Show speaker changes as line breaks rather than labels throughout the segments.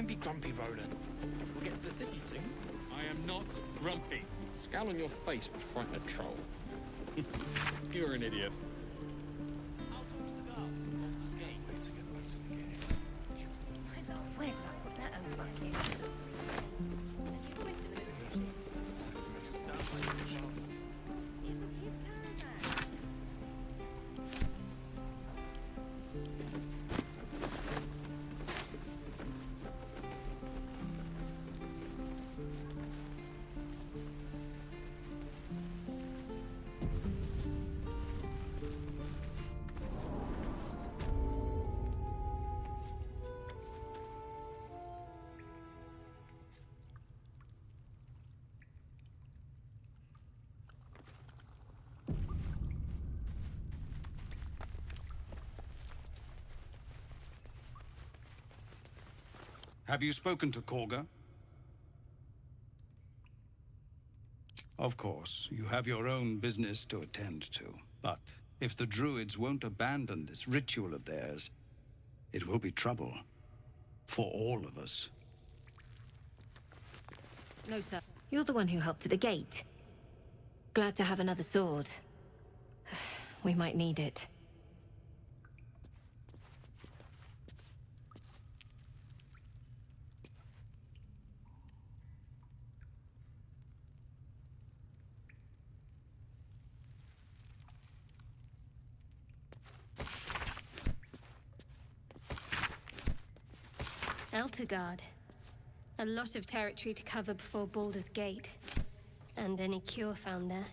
be grumpy, Roland. We'll get to the city soon.
I am not grumpy.
The scowl on your face would frighten a troll.
You're an idiot.
I'll talk to the guards at Walter's Gate.
Way to get most of the game.
My lord, where did I put that old bucket? It was his caravan.
Have you spoken to Korga? Of course, you have your own business to attend to. But if the Druids won't abandon this ritual of theirs, it will be trouble. For all of us.
No, sir. You're the one who helped at the gate. Glad to have another sword. We might need it.
Eltergard. A lot of territory to cover before Baldur's Gate. And any cure found there.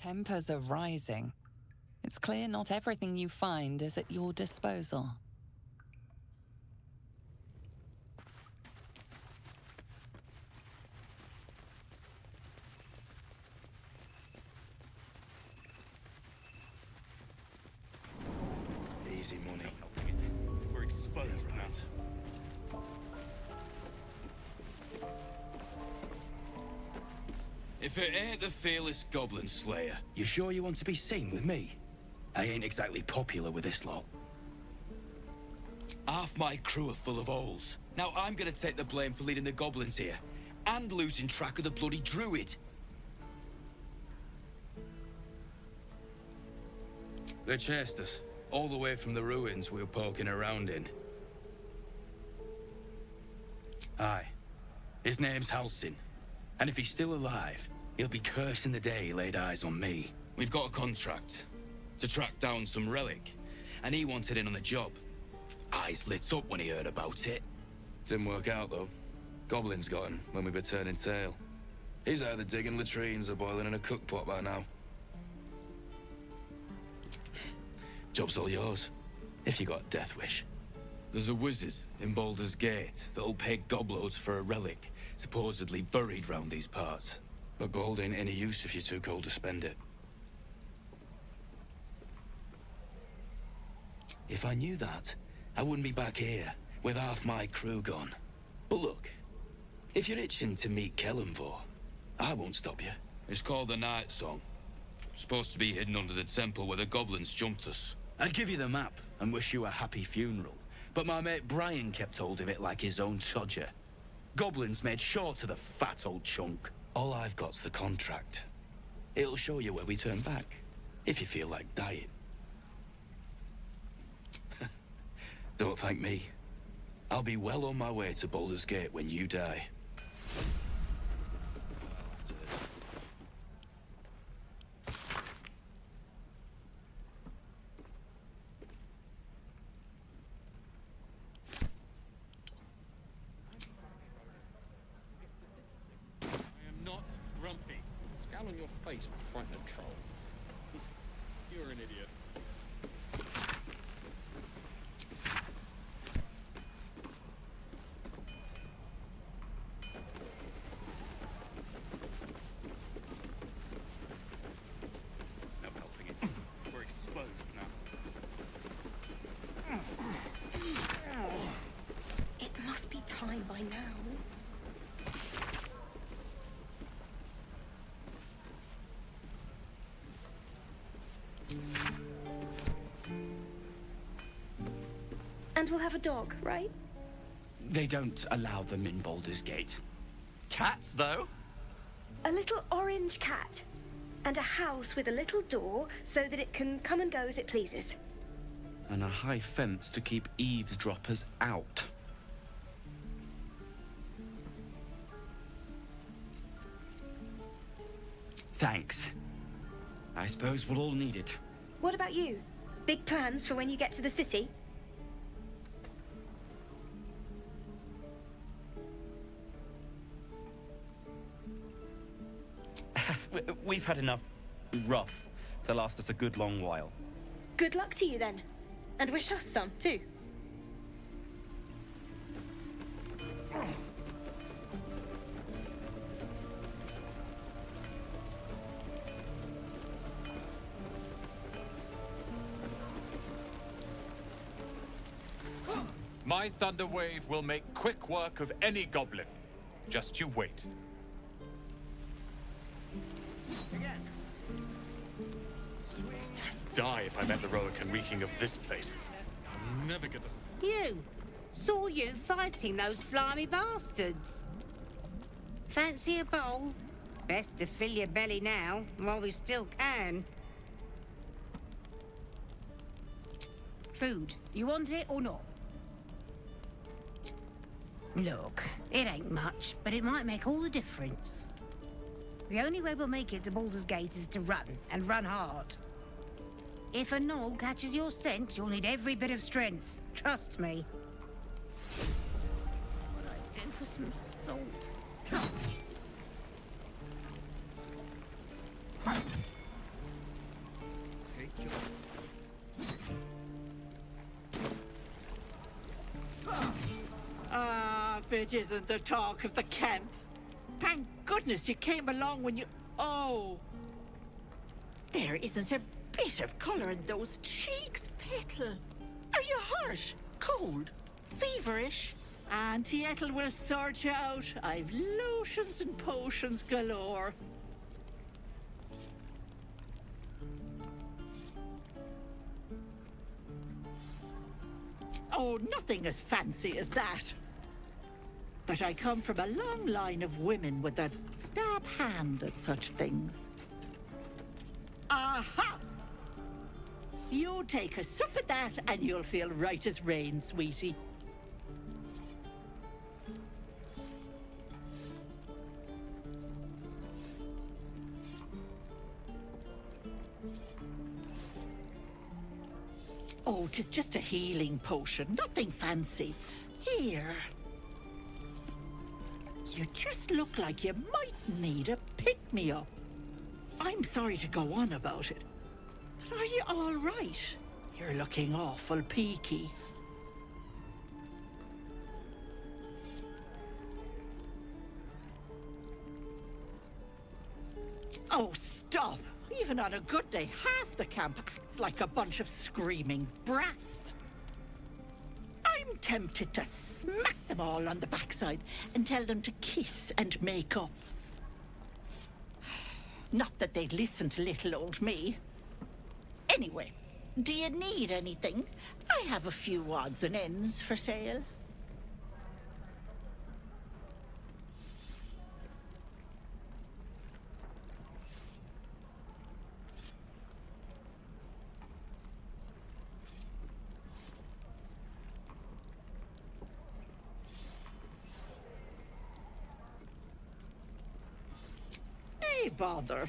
Tempers are rising. It's clear not everything you find is at your disposal.
Easy money. We're exposed, lads.
If it ain't the fearless Goblin Slayer,
You sure you want to be seen with me? I ain't exactly popular with this lot.
half my crew are full of holes. Now I'm gonna take the blame for leading the goblins here, and losing track of the bloody druid.
They chased us, all the way from the ruins we were poking around in. Aye. His name's Halsin. And if he's still alive, he'll be cursing the day he laid eyes on me.
We've got a contract to track down some relic, and he wanted in on the job. Eyes lit up when he heard about it.
Didn't work out, though. Goblins got him when we were turning tail. He's either digging latrines or boiling in a cookpot by now. Job's all yours, if you got a death wish.
There's a wizard in Baldur's Gate that'll pay gobloads for a relic, supposedly buried round these parts.
But gold ain't any use if you're too cold to spend it. If I knew that, I wouldn't be back here, with half my crew gone. But look, if you're itching to meet Kellenvor, I won't stop you.
It's called the Night Song. Supposed to be hidden under the temple where the goblins jumped us.
I'd give you the map and wish you a happy funeral, but my mate Brian kept hold of it like his own Todger. Goblins made sure to the fat old chunk. All I've got's the contract. It'll show you where we turn back, if you feel like dying. Don't thank me. I'll be well on my way to Baldur's Gate when you die.
I am not grumpy.
The scowl on your face would frighten a troll.
You're an idiot.
we'll have a dog, right?
They don't allow them in Baldur's Gate.
Cats, though?
A little orange cat. And a house with a little door so that it can come and go as it pleases.
And a high fence to keep eavesdroppers out. Thanks. I suppose we'll all need it.
What about you? Big plans for when you get to the city?
We've had enough rough to last us a good long while.
Good luck to you then. And wish us some, too.
My thunder wave will make quick work of any goblin. Just you wait. Die if I met the Roican reeking of this place. I'm never gonna...
You! Saw you fighting those slimy bastards. Fancy a bowl? Best to fill your belly now, while we still can. Food. You want it or not? Look, it ain't much, but it might make all the difference. The only way we'll make it to Baldur's Gate is to run, and run hard. If a gnoll catches your scent, you'll need every bit of strength. Trust me. What I do for some salt?
Take your...
If it isn't the talk of the camp. Thank goodness you came along when you... Oh! There isn't a bit of colour in those cheeks, Petal. Are you hurt? Cold? Feverish? Auntie Ethel will sort you out. I've lotions and potions galore. Oh, nothing as fancy as that. But I come from a long line of women with a dab hand at such things. Aha! You take a sup at that and you'll feel right as rain, sweetie. Oh, 'tis just a healing potion, nothing fancy. Here. You just look like you might need a pick-me-up. I'm sorry to go on about it, but are you all right? You're looking awful peaky. Oh, stop! Even on a good day, half the camp acts like a bunch of screaming brats. I'm tempted to smack them all on the backside and tell them to kiss and make up. Not that they'd listen to little old me. Anyway, do you need anything? I have a few odds and ends for sale. Hey, bother.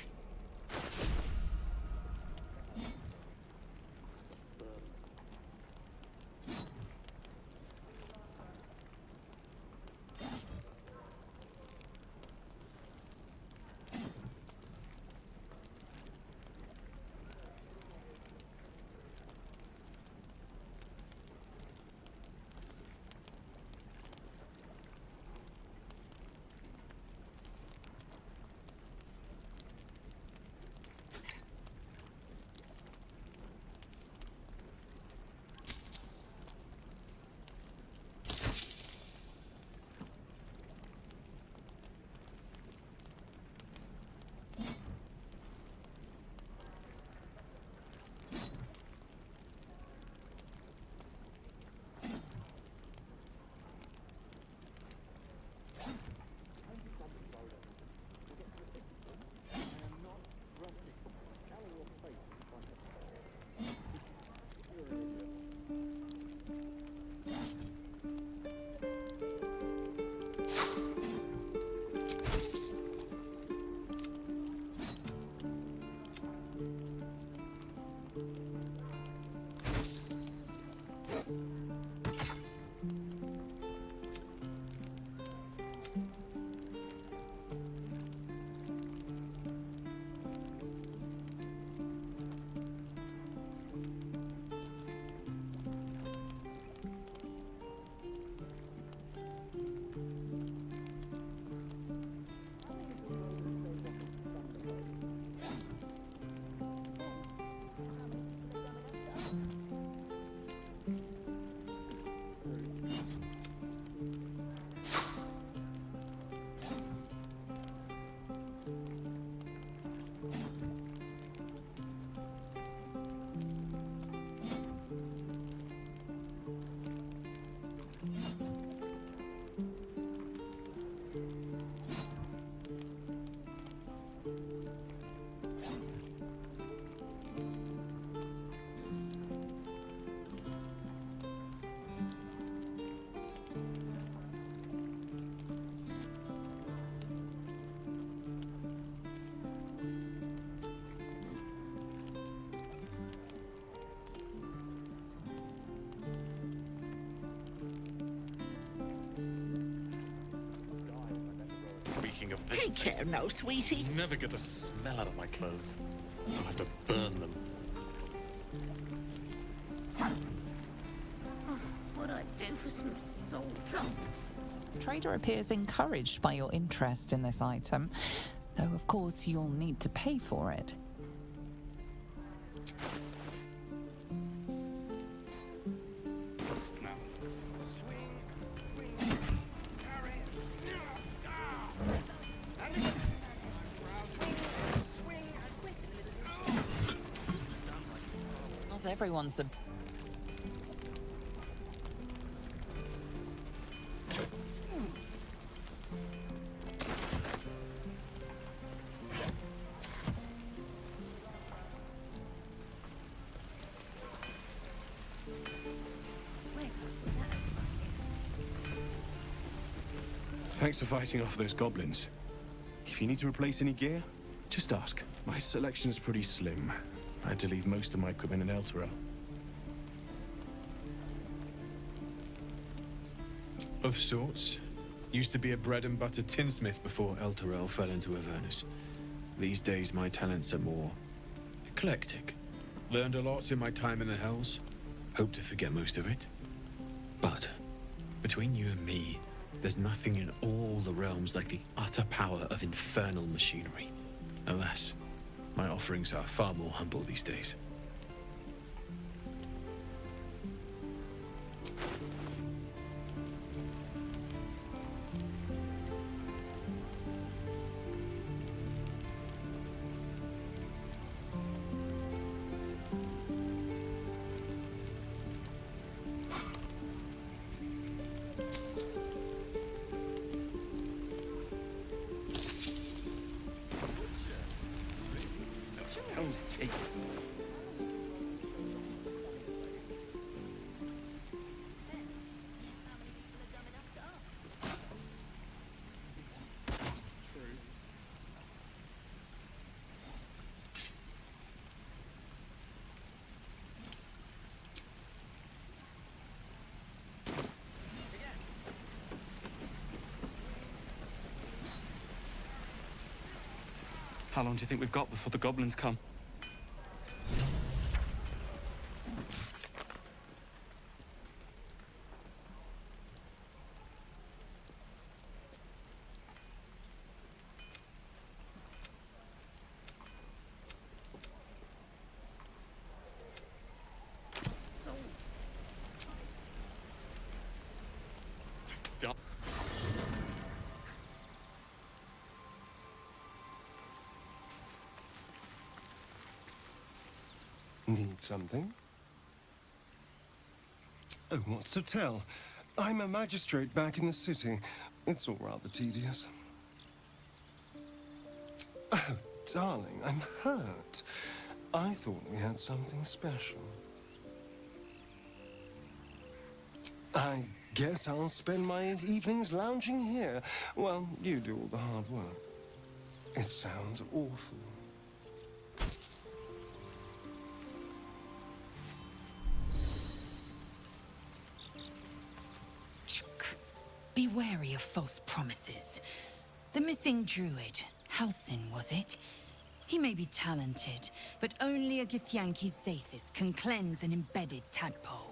Speaking of this
Take care
place,
now, sweetie.
never get the smell out of my clothes. I'll have to burn them.
What I'd do for some salt.
Trader appears encouraged by your interest in this item, though of course you'll need to pay for it. Not everyone's a
Thanks for fighting off those goblins. If you need to replace any gear, just ask. My selection's pretty slim. I had to leave most of my equipment in Elturel. Of sorts. Used to be a bread and butter tinsmith before Elturel fell into Avernus. These days my talents are more eclectic. Learned a lot in my time in the Hells. Hope to forget most of it. But between you and me, there's nothing in all the realms like the utter power of infernal machinery. Alas, my offerings are far more humble these days.
How long do you think we've got before the goblins come?
Need something? Oh, what's to tell? I'm a magistrate back in the city. It's all rather tedious. Oh, darling, I'm hurt. I thought we had something special. I guess I'll spend my evenings lounging here while you do all the hard work. It sounds awful.
Be wary of false promises. The missing druid, Halsin, was it? He may be talented, but only a Githyanki Zathis can cleanse an embedded tadpole.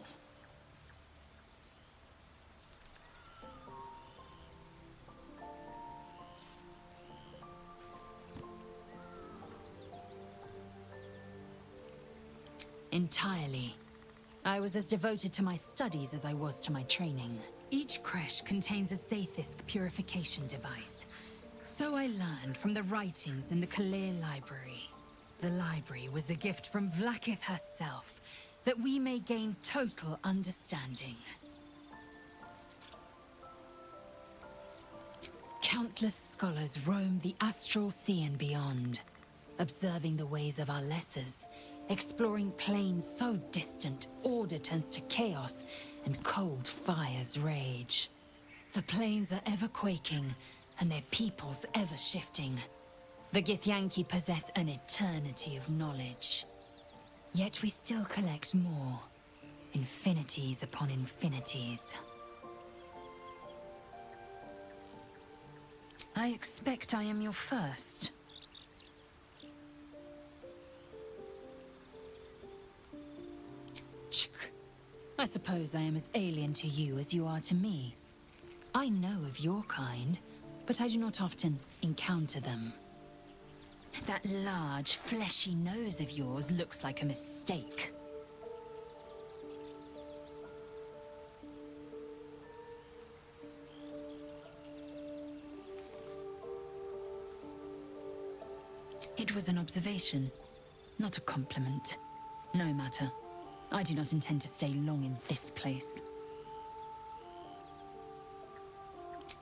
Entirely. I was as devoted to my studies as I was to my training. Each creche contains a Zathis purification device. So I learned from the writings in the Kalir Library. The library was a gift from Vlaakith herself, that we may gain total understanding. Countless scholars roam the astral sea and beyond, observing the ways of our lessers, exploring planes so distant, order turns to chaos, and cold fires rage. The planes are ever quaking, and their peoples ever shifting. The Githyanki possess an eternity of knowledge. Yet we still collect more. Infinities upon infinities. I expect I am your first. I suppose I am as alien to you as you are to me. I know of your kind, but I do not often encounter them. That large, fleshy nose of yours looks like a mistake. It was an observation, not a compliment. No matter. I do not intend to stay long in this place.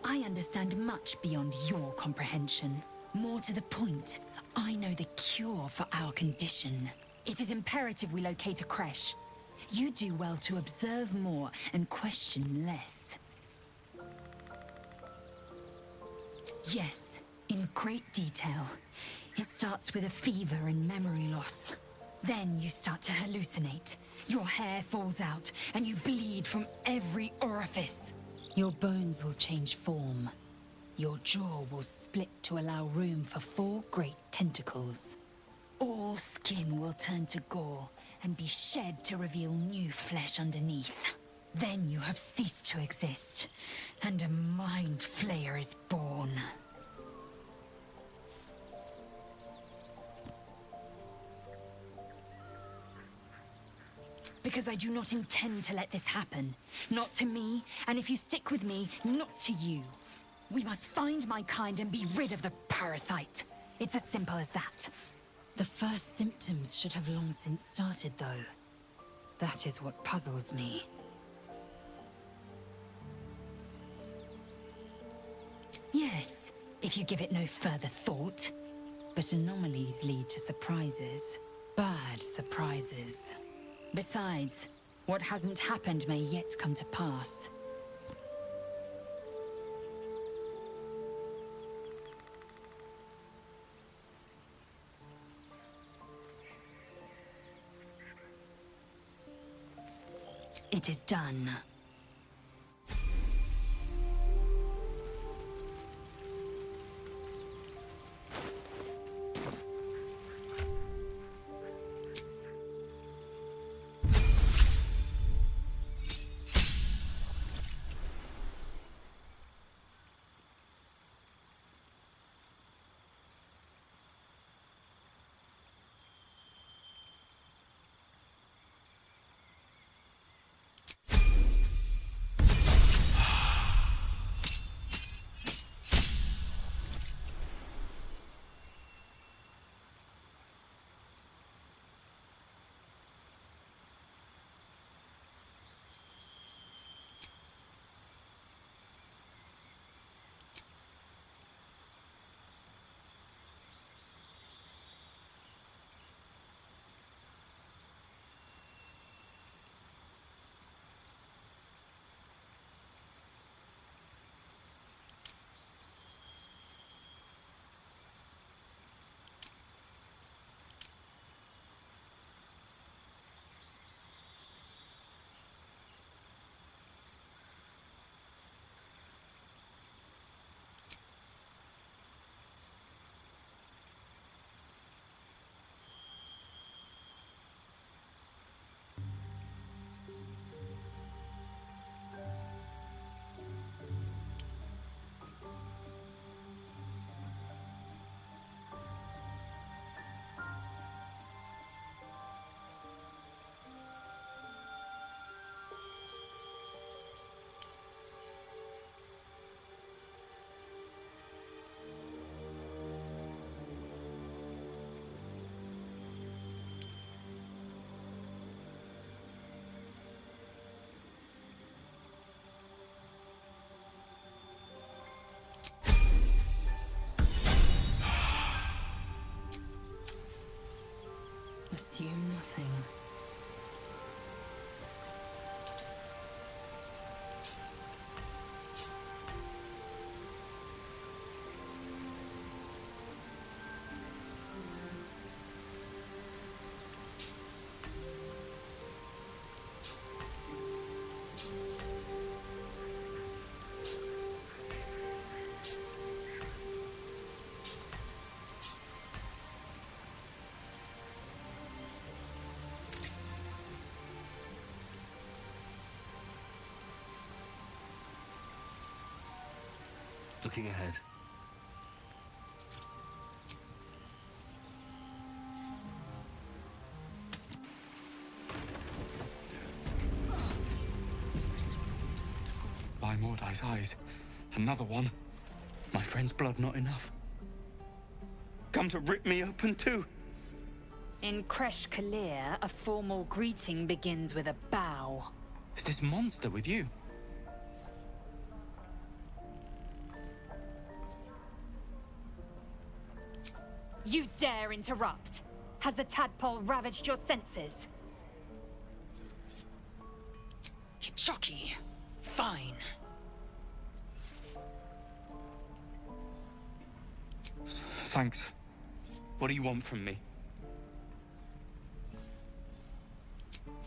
I understand much beyond your comprehension. More to the point, I know the cure for our condition. It is imperative we locate a creche. You do well to observe more and question less. Yes, in great detail. It starts with a fever and memory loss. Then you start to hallucinate. Your hair falls out, and you bleed from every orifice. Your bones will change form. Your jaw will split to allow room for 4 great tentacles. All skin will turn to gore and be shed to reveal new flesh underneath. Then you have ceased to exist, and a mind flayer is born. Because I do not intend to let this happen. Not to me, and if you stick with me, not to you. We must find my kind and be rid of the parasite. It's as simple as that. The first symptoms should have long since started, though. That is what puzzles me. Yes, if you give it no further thought. But anomalies lead to surprises. Bad surprises. Besides, what hasn't happened may yet come to pass. It is done. Assume nothing.
Looking ahead.
By Mordai's eyes. Another one. My friend's blood not enough. Come to rip me open too.
In Kresh Kalir, a formal greeting begins with a bow.
Is this monster with you?
You dare interrupt? Has the tadpole ravaged your senses? Kichoki. Fine.
Thanks. What do you want from me?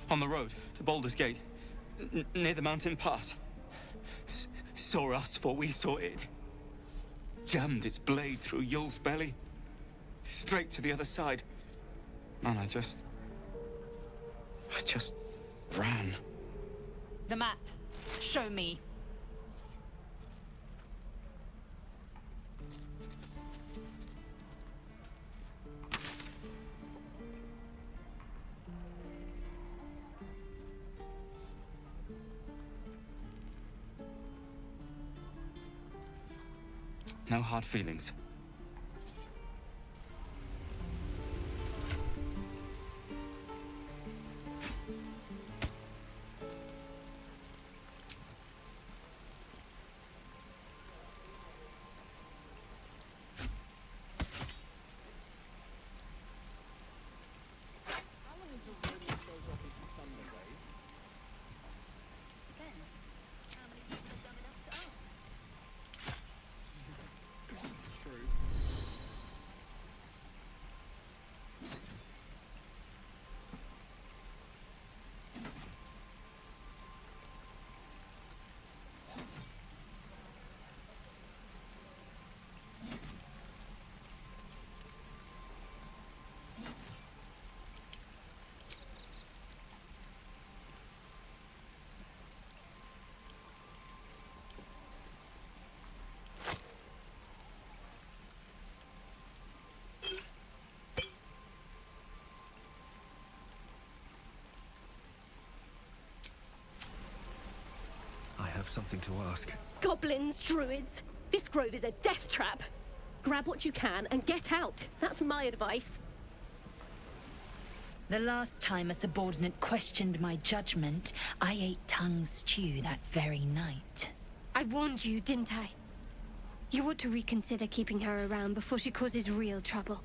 On the road to Baldur's Gate, near the mountain pass. Saw us for we saw it. Jammed its blade through Yul's belly. Straight to the other side. Man, I just ran.
The map. Show me.
No hard feelings.
I have something to ask.
Goblins, druids. This grove is a death trap. Grab what you can and get out. That's my advice.
The last time a subordinate questioned my judgment, I ate tongue stew that very night.
I warned you, didn't I? You ought to reconsider keeping her around before she causes real trouble.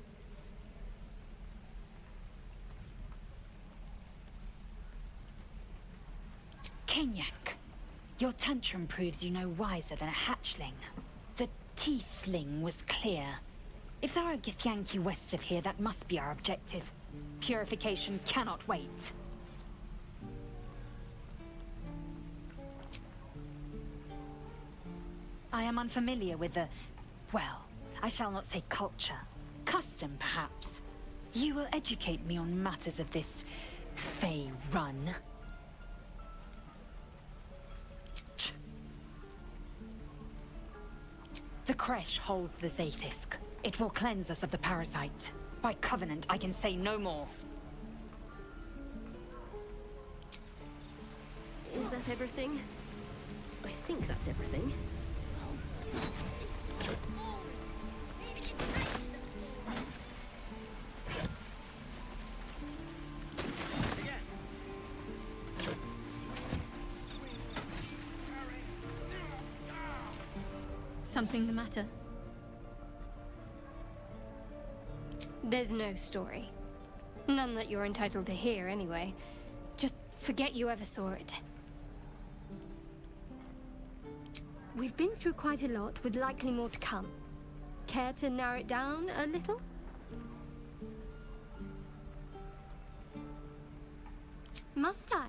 Kenyak, your tantrum proves you no wiser than a hatchling. The Teethling was clear. If there are Githyanki west of here, that must be our objective. Purification cannot wait. I am unfamiliar with the... well, I shall not say culture. Custom, perhaps. You will educate me on matters of this... Fey run. The Kresh holds the Zaithisk. It will cleanse us of the parasite. By covenant, I can say no more.
Is that everything? I think that's everything.
Something the matter? There's no story. None that you're entitled to hear, anyway. Just forget you ever saw it. We've been through quite a lot, with likely more to come. Care to narrow it down a little? Must I?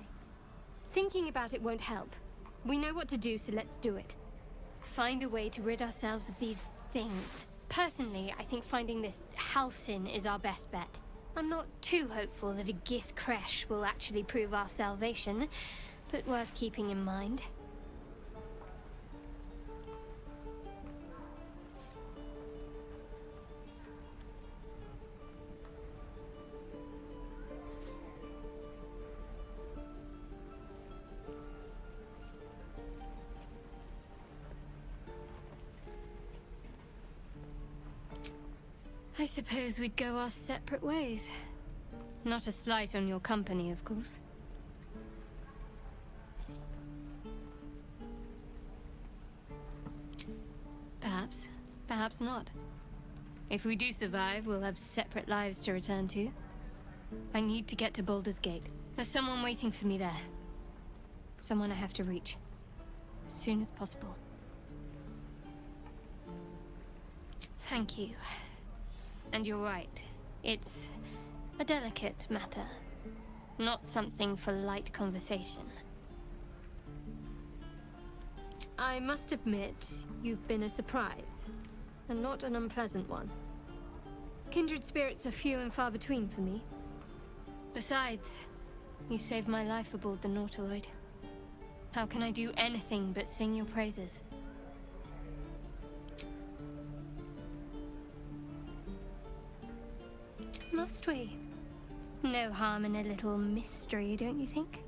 Thinking about it won't help. We know what to do, so let's do it. Find a way to rid ourselves of these things. Personally, I think finding this Halcyon is our best bet. I'm not too hopeful that a Gith Kresh will actually prove our salvation, but worth keeping in mind. I suppose we'd go our separate ways. Not a slight on your company, of course. Perhaps. Perhaps not. If we do survive, we'll have separate lives to return to. I need to get to Baldur's Gate. There's someone waiting for me there. Someone I have to reach. As soon as possible. Thank you. And you're right. It's a delicate matter. Not something for light conversation. I must admit, you've been a surprise. And not an unpleasant one. Kindred spirits are few and far between for me. Besides, you saved my life aboard the Nautiloid. How can I do anything but sing your praises? Must we? No harm in a little mystery, don't you think?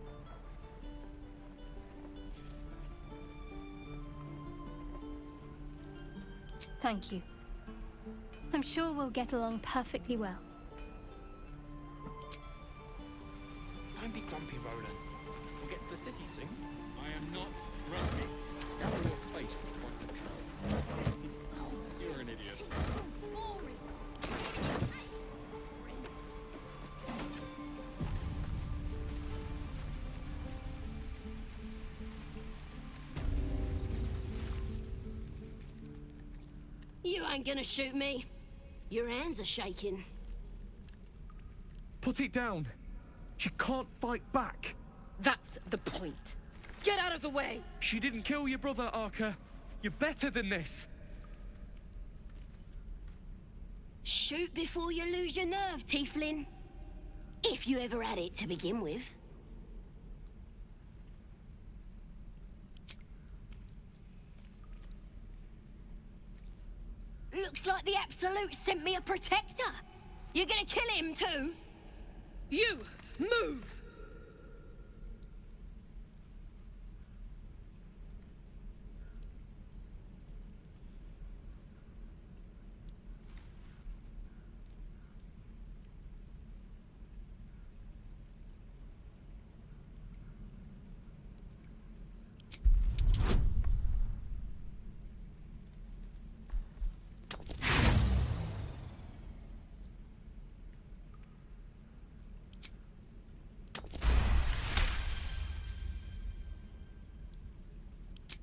Thank you. I'm sure we'll get along perfectly well.
Don't be grumpy, Roland. We'll get to the city soon. I am not grumpy. Scour your face with front control. You're an idiot.
You ain't gonna shoot me. Your hands are shaking.
Put it down. She can't fight back.
That's the point. Get out of the way!
She didn't kill your brother, Arca. You're better than this.
Shoot before you lose your nerve, Tieflin. If you ever had it to begin with. Looks like the Absolute sent me a protector. You're gonna kill him too?
You! Move!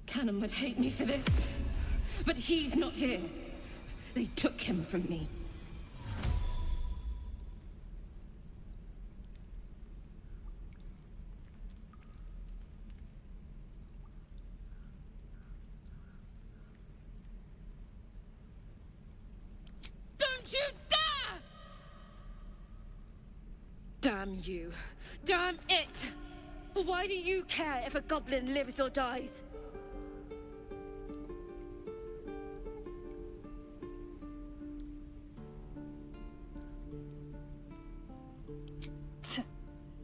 Cannon would hate me for this, but he's not here. They took him from me. Don't you dare! Damn you. Damn it! Why do you care if a goblin lives or dies?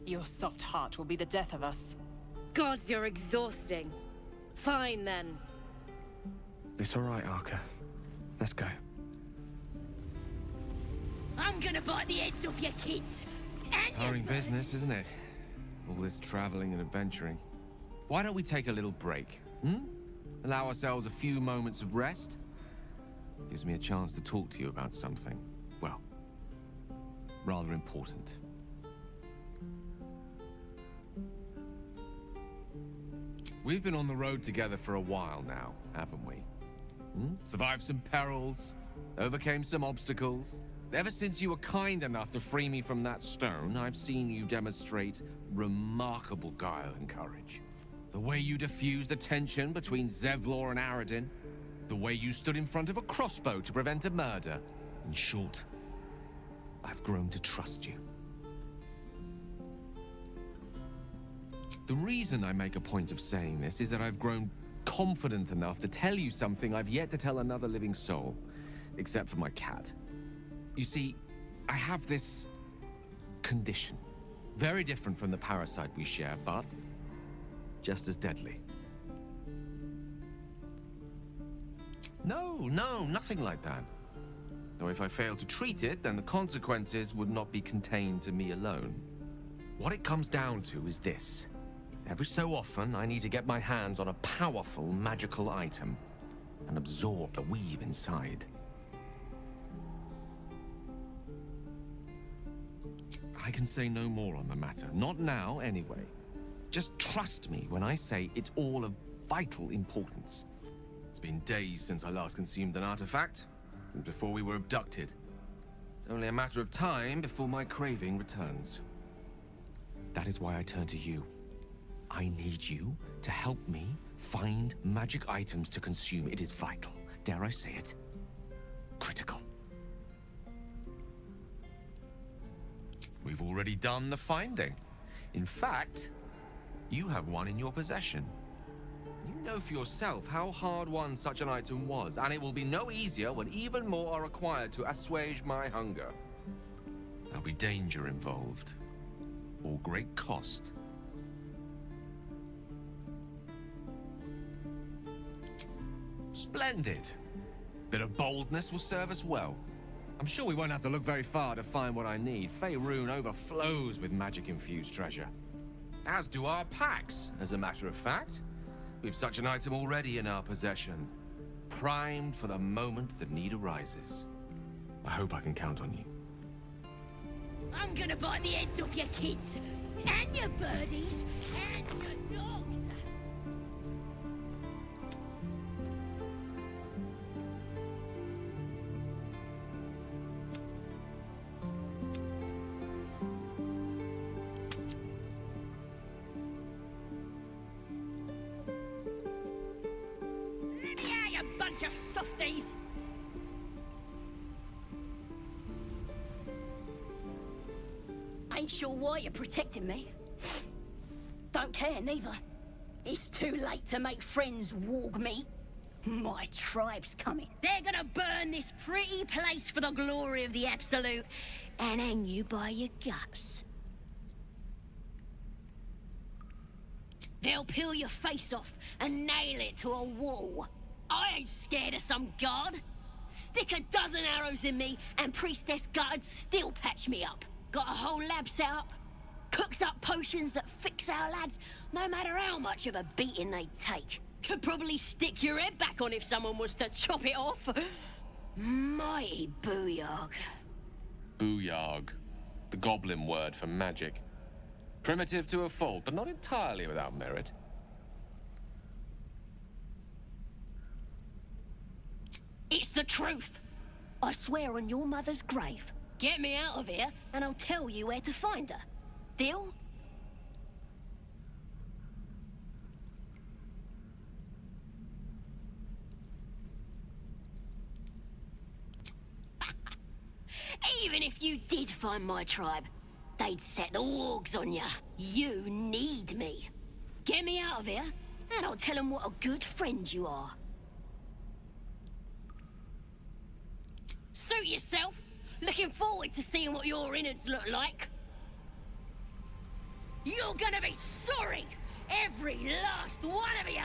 Your soft heart will be the death of us.
Gods, you're exhausting. Fine, then.
It's all right, Arca. Let's go.
I'm gonna bite the heads off your kids. And
Tiring business, isn't it? All this traveling and adventuring. Why don't we take a little break? Allow ourselves a few moments of rest? Gives me a chance to talk to you about something, well, rather important. We've been on the road together for a while now, haven't we? Survived some perils, overcame some obstacles. Ever since you were kind enough to free me from that stone, I've seen you demonstrate remarkable guile and courage. The way you diffused the tension between Zevlor and Aradin. The way you stood in front of a crossbow to prevent a murder. In short, I've grown to trust you. The reason I make a point of saying this is that I've grown confident enough to tell you something I've yet to tell another living soul, except for my cat. You see, I have this condition. Very different from the parasite we share, but just as deadly. No, nothing like that. Though if I fail to treat it, then the consequences would not be contained to me alone. What it comes down to is this. Every so often, I need to get my hands on a powerful magical item and absorb the weave inside. I can say no more on the matter. Not now, anyway. Just trust me when I say it's all of vital importance. It's been days since I last consumed an artifact, since before we were abducted. It's only a matter of time before my craving returns. That is why I turn to you. I need you to help me find magic items to consume. It is vital. Dare I say it? Critical. We've already done the finding. In fact, you have one in your possession. You know for yourself how hard-won such an item was, and it will be no easier when even more are required to assuage my hunger. There'll be danger involved, or great cost. Splendid. Bit of boldness will serve us well. I'm sure we won't have to look very far to find what I need. Faerun overflows with magic-infused treasure. As do our packs, as a matter of fact. We've such an item already in our possession. Primed for the moment the need arises. I hope I can count on you.
I'm gonna bite the heads off your kids, and your birdies, and your dogs. Let me out, you bunch of softies! Ain't sure why you're protecting me. Don't care, neither. It's too late to make friends, warg meat. My tribe's coming. They're gonna burn this pretty place for the glory of the Absolute and hang you by your guts. They'll peel your face off and nail it to a wall. I ain't scared of some guard. Stick a dozen arrows in me and Priestess Guard still patch me up. Got a whole lab set up. Cooks up potions that fix our lads, no matter how much of a beating they take. Could probably stick your head back on if someone was to chop it off. Mighty booyog.
Booyog. The goblin word for magic. Primitive to a fault, but not entirely without merit.
It's the truth. I swear on your mother's grave. Get me out of here, and I'll tell you where to find her. Deal? Even if you did find my tribe, they'd set the wargs on you. You need me. Get me out of here, and I'll tell them what a good friend you are. Suit yourself. Looking forward to seeing what your innards look like. You're gonna be sorry! Every last one of you!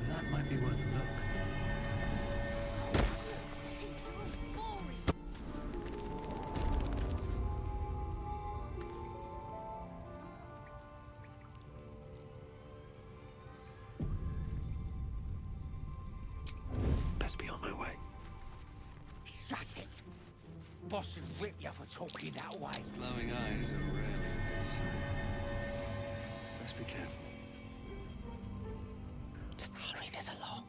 That might be worth a look. Best be on my way.
Shut it! Boss would rip you for talking that way.
Glowing eyes are rarely a good sign. Best be careful.
Just hurry this along.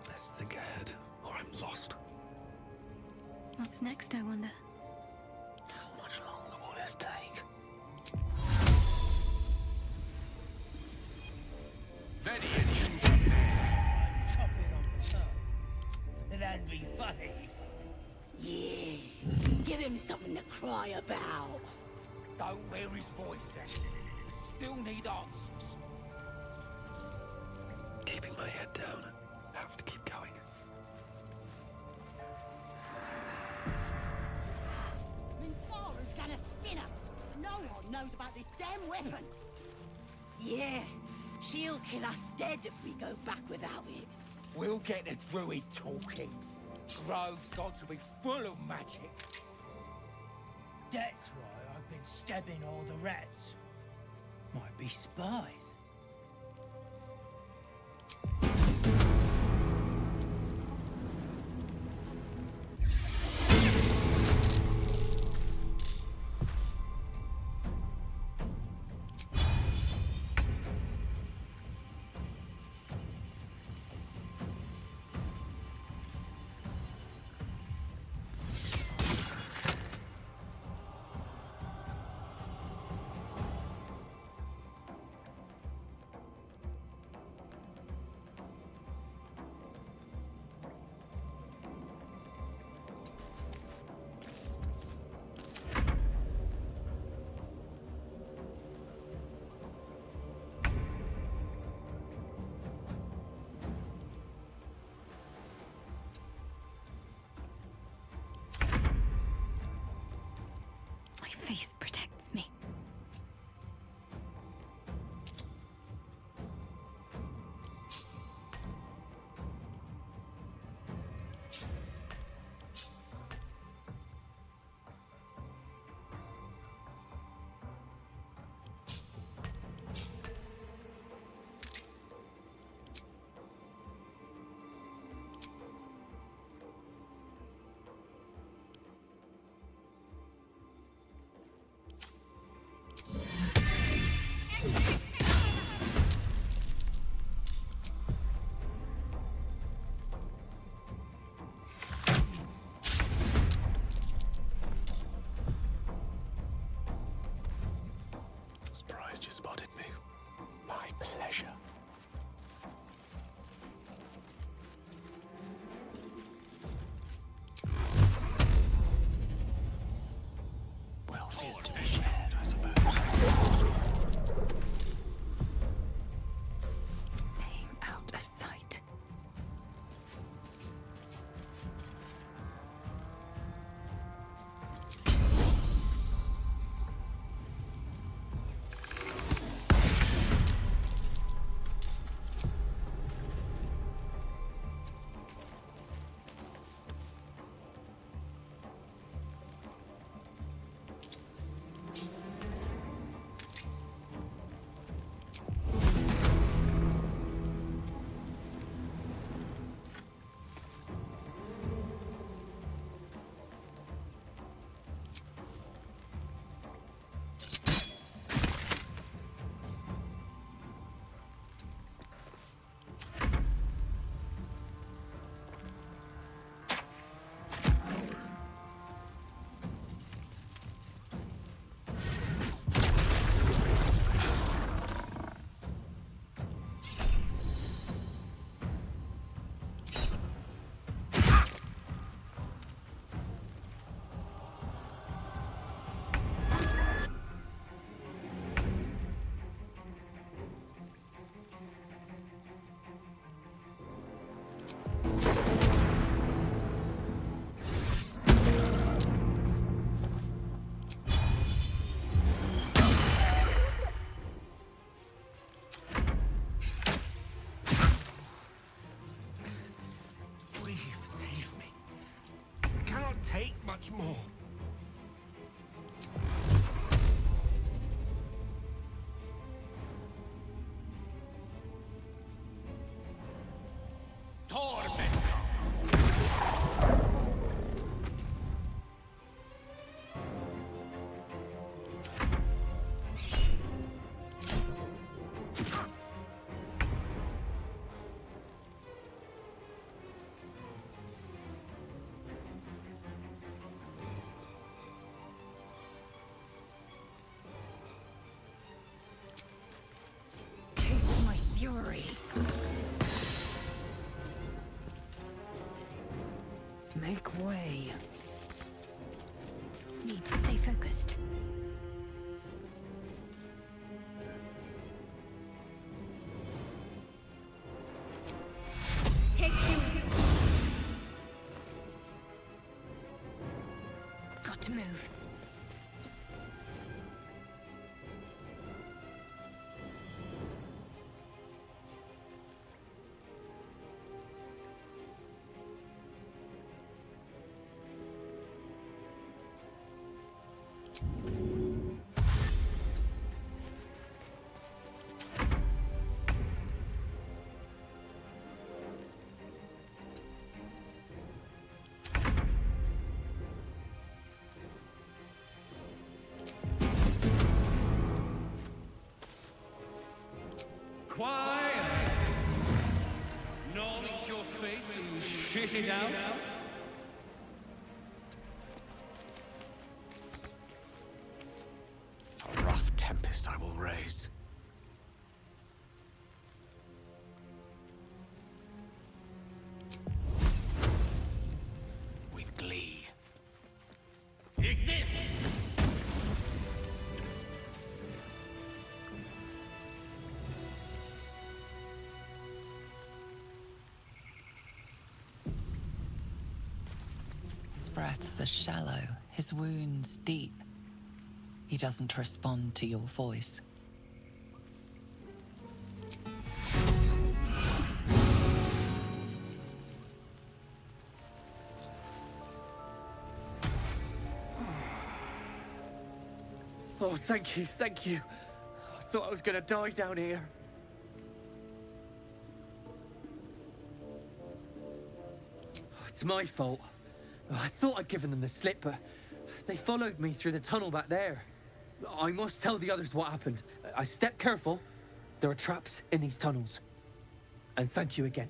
Best think ahead, or I'm lost.
What's next, I wonder?
How much longer will this take?
Chop it on the tongue. That'd be funny.
Yeah. Give him something to cry about.
Don't wear his voice then. Still need answers.
Keeping my head down. Have to keep going.
knows about this damn weapon. Yeah, she'll kill us dead if we go back without it.
We'll get the druid talking. Grove's got to be full of magic. That's why I've been stabbing all the rats. Might be spies.
My faith protects me.
Surprised you spotted me. My pleasure. Wealth is to be shared, I suppose.
Staying out of sight.
Take much more.
Fury. Make way.
Need to stay focused.
Take two.
Got to move.
Quiet! Knowledge your face and shit it out.
A rough tempest I will raise. With glee.
Take this!
His breaths are shallow, his wounds deep. He doesn't respond to your voice.
Oh, thank you, thank you. I thought I was gonna die down here. It's my fault. I thought I'd given them the slip, but they followed me through the tunnel back there. I must tell the others what happened. I stepped careful. There are traps in these tunnels. And thank you again.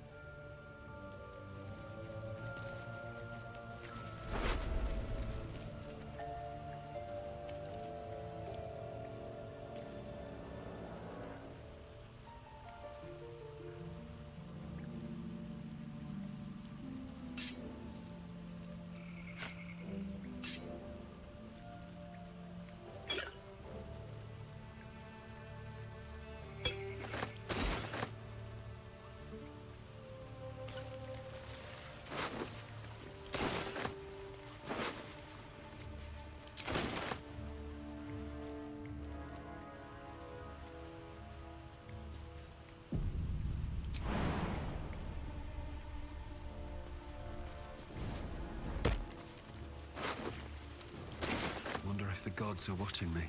Wonder if the gods are watching me.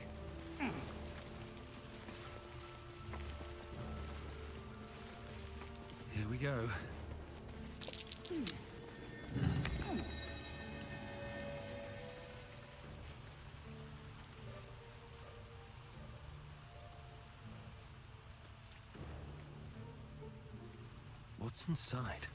Here we go. What's inside?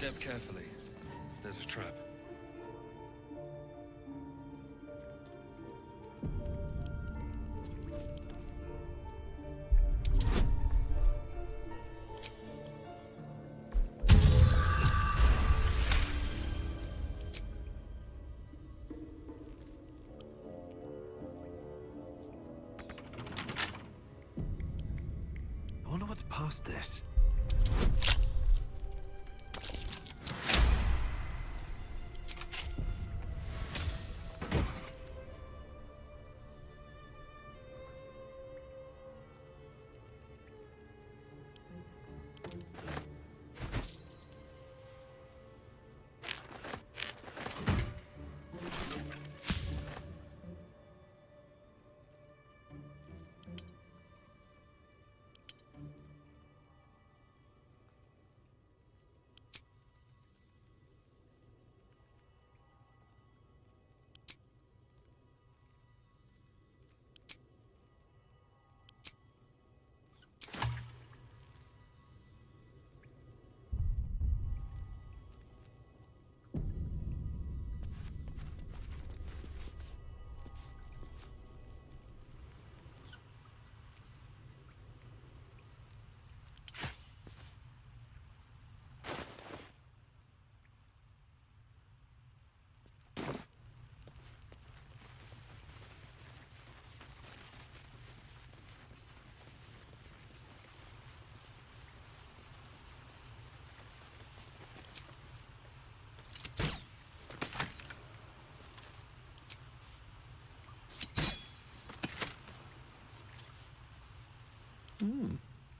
Step carefully. There's a trap.
I wonder what's past this.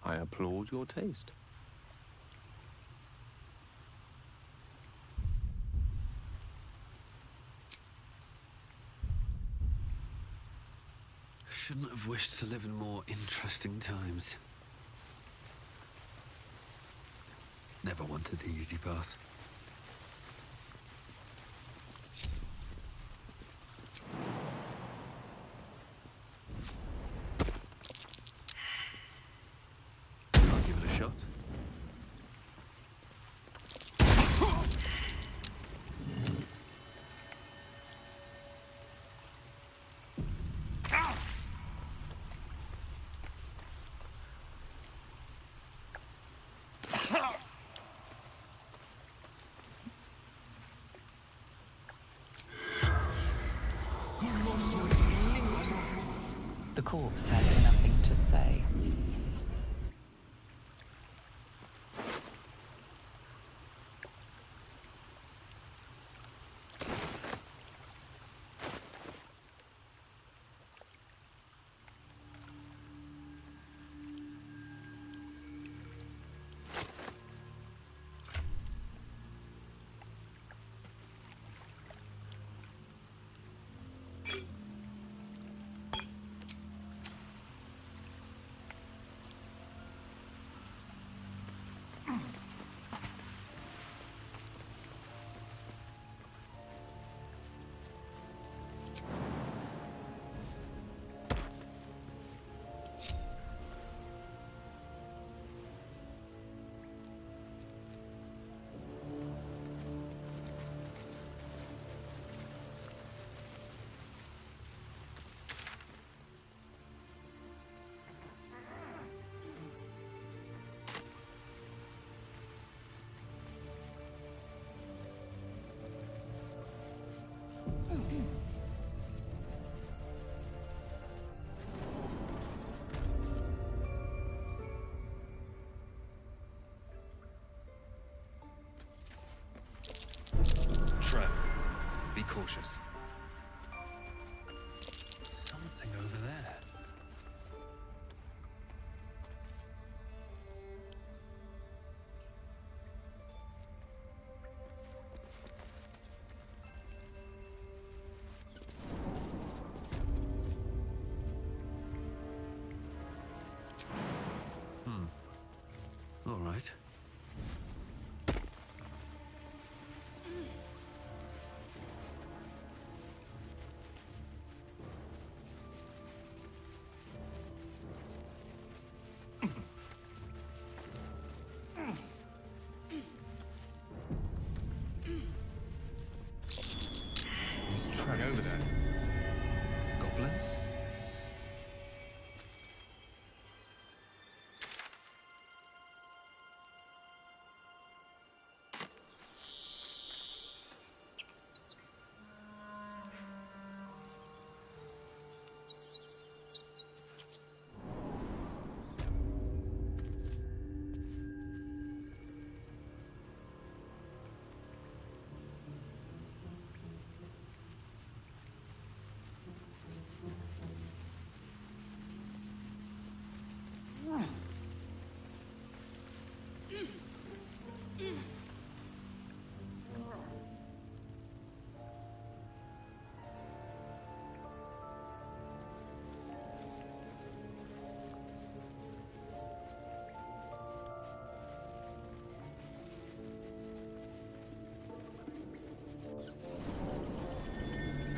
I applaud your taste.
Shouldn't have wished to live in more interesting times. Never wanted the easy path. I'll give it a shot.
The corpse has nothing to say.
Trap. Be cautious. Something over there. All right. These traps.
Over there.
Goblins?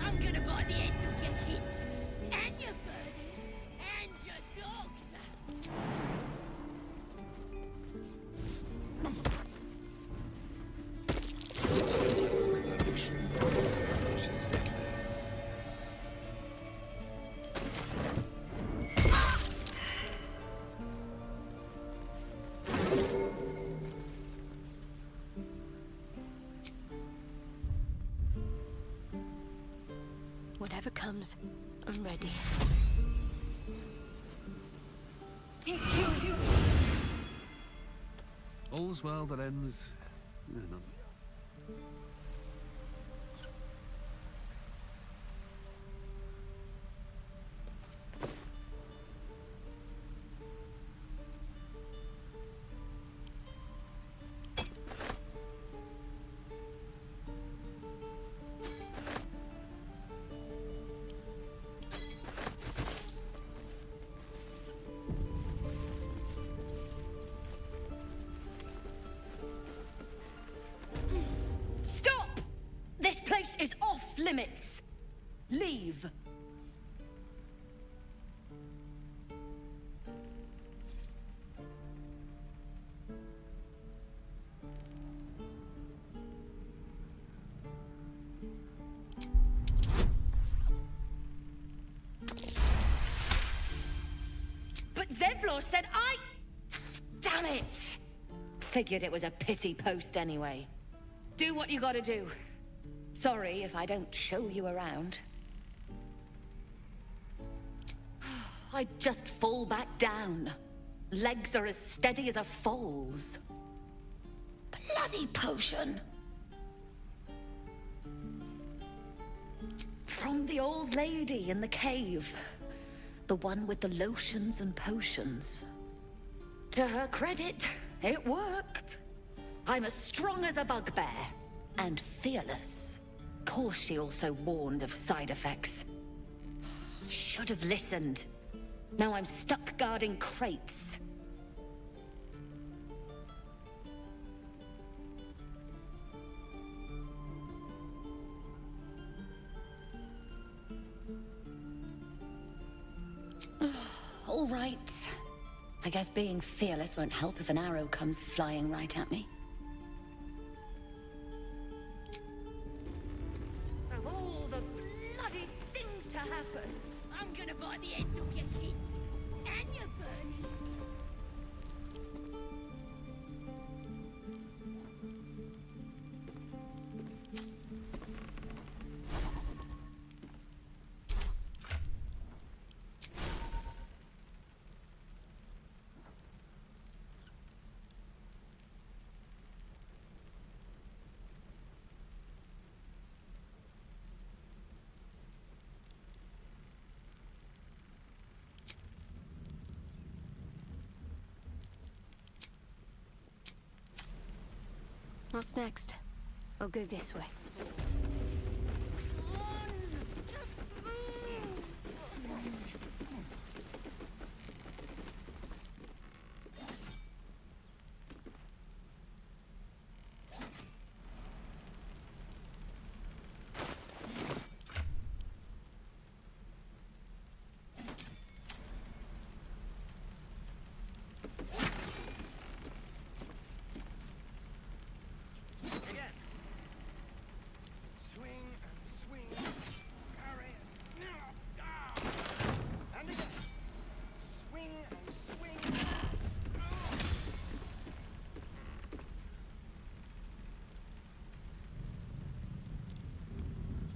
I'm gonna buy the heads of your kids, and your birdies, and your dogs.
Whatever comes, I'm ready.
All's well that ends.
limits. Leave. But Zevlor said Damn it! Figured it was a pity post anyway. Do what you gotta do. Sorry if I don't show you around. I just fall back down. Legs are as steady as a foal's. Bloody potion! From the old lady in the cave. The one with the lotions and potions. To her credit, it worked. I'm as strong as a bugbear. And fearless. Course she also warned of side effects. Should have listened. Now I'm stuck guarding crates. All right. I guess being fearless won't help if an arrow comes flying right at me. Of all the bloody things to happen,
I'm gonna bite the heads off your kids and your birdies.
What's next? I'll go this way.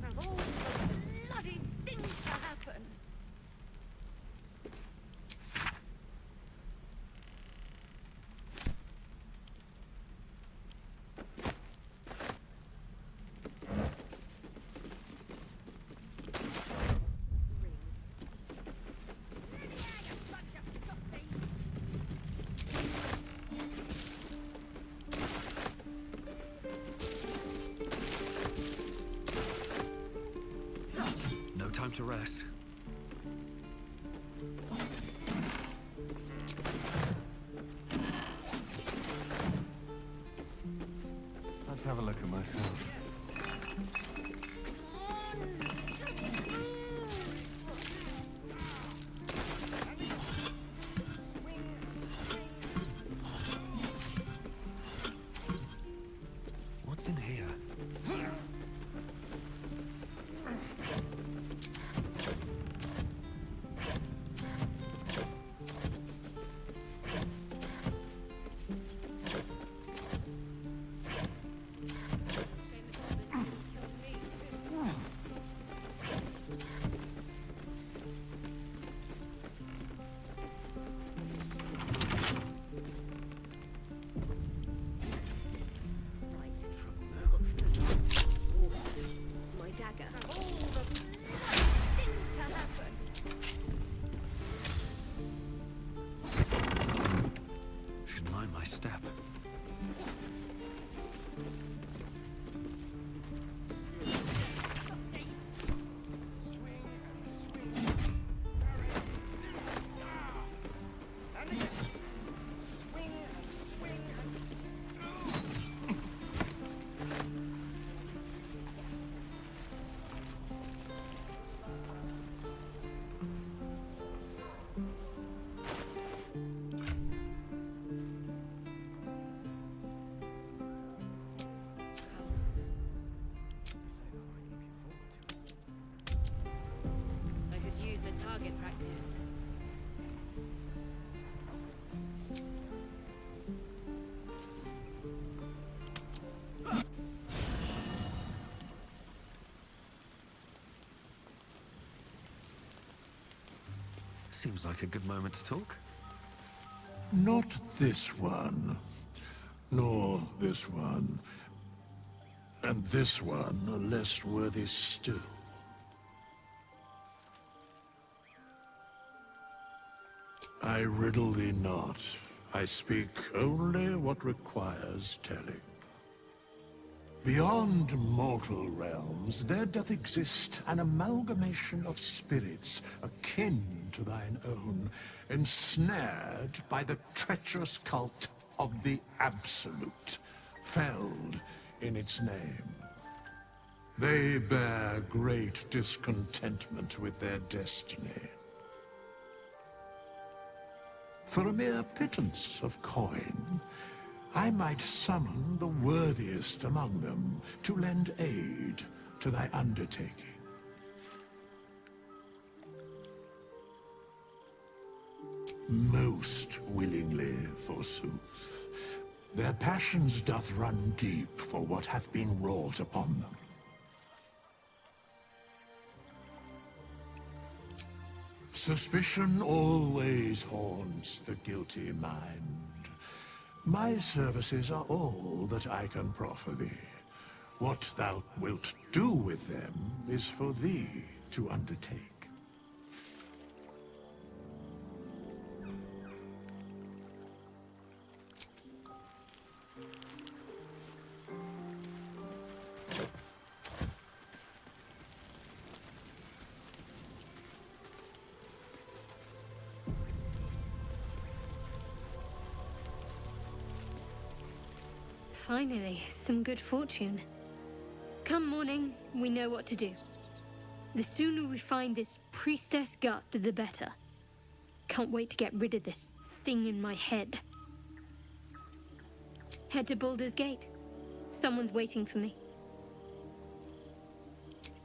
Of all the bloody things to happen.
No time to rest.
Let's have a look at myself.
What's in here? Seems like a good moment to talk.
Not this one. Nor this one. And this one are less worthy still. I riddle thee not. I speak only what requires telling. Beyond mortal realms, there doth exist an amalgamation of spirits akin to thine own, ensnared by the treacherous cult of the Absolute, felled in its name. They bear great discontentment with their destiny. For a mere pittance of coin, I might summon the worthiest among them to lend aid to thy undertaking. Most willingly, forsooth. Their passions doth run deep for what hath been wrought upon them. Suspicion always haunts the guilty mind. My services are all that I can proffer thee. What thou wilt do with them is for thee to undertake.
Finally, some good fortune. Come morning, we know what to do. The sooner we find this priestess gut, the better. Can't wait to get rid of this thing in my head. Head to Baldur's Gate. Someone's waiting for me.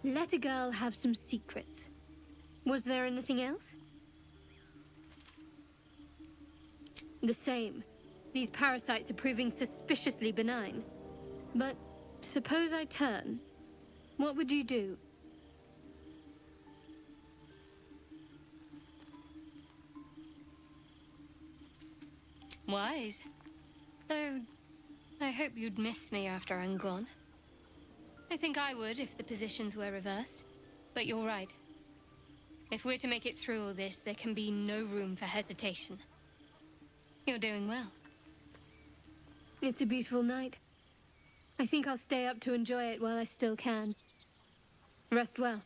Let a girl have some secrets. Was there anything else? The same. These parasites are proving suspiciously benign. But suppose I turn. What would you do? Wise. Though, I hope you'd miss me after I'm gone. I think I would if the positions were reversed. But you're right. If we're to make it through all this, there can be no room for hesitation. You're doing well. It's a beautiful night. I think I'll stay up to enjoy it while I still can. Rest well.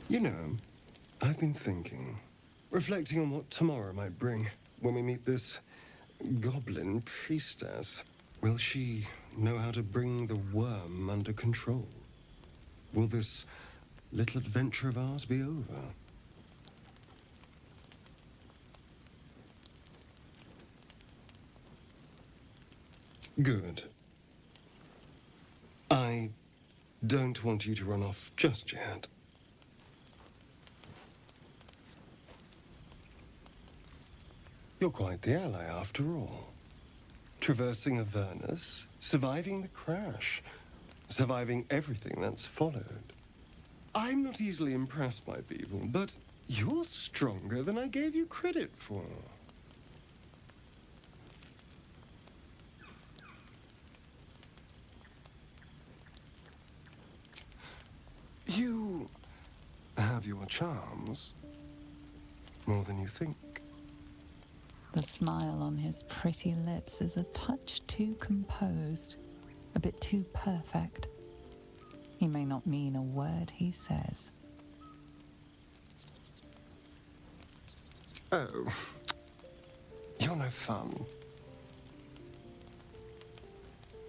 You know, I've been thinking, reflecting on what tomorrow might bring when we meet this goblin priestess. Will she know how to bring the worm under control? Will this little adventure of ours be over? Good. I don't want you to run off just yet. You're quite the ally after all. Traversing Avernus, surviving the crash, surviving everything that's followed. I'm not easily impressed by people, but you're stronger than I gave you credit for. You have your charms, more than you think.
The smile on his pretty lips is a touch too composed, a bit too perfect. He may not mean a word he says.
Oh, you're no fun.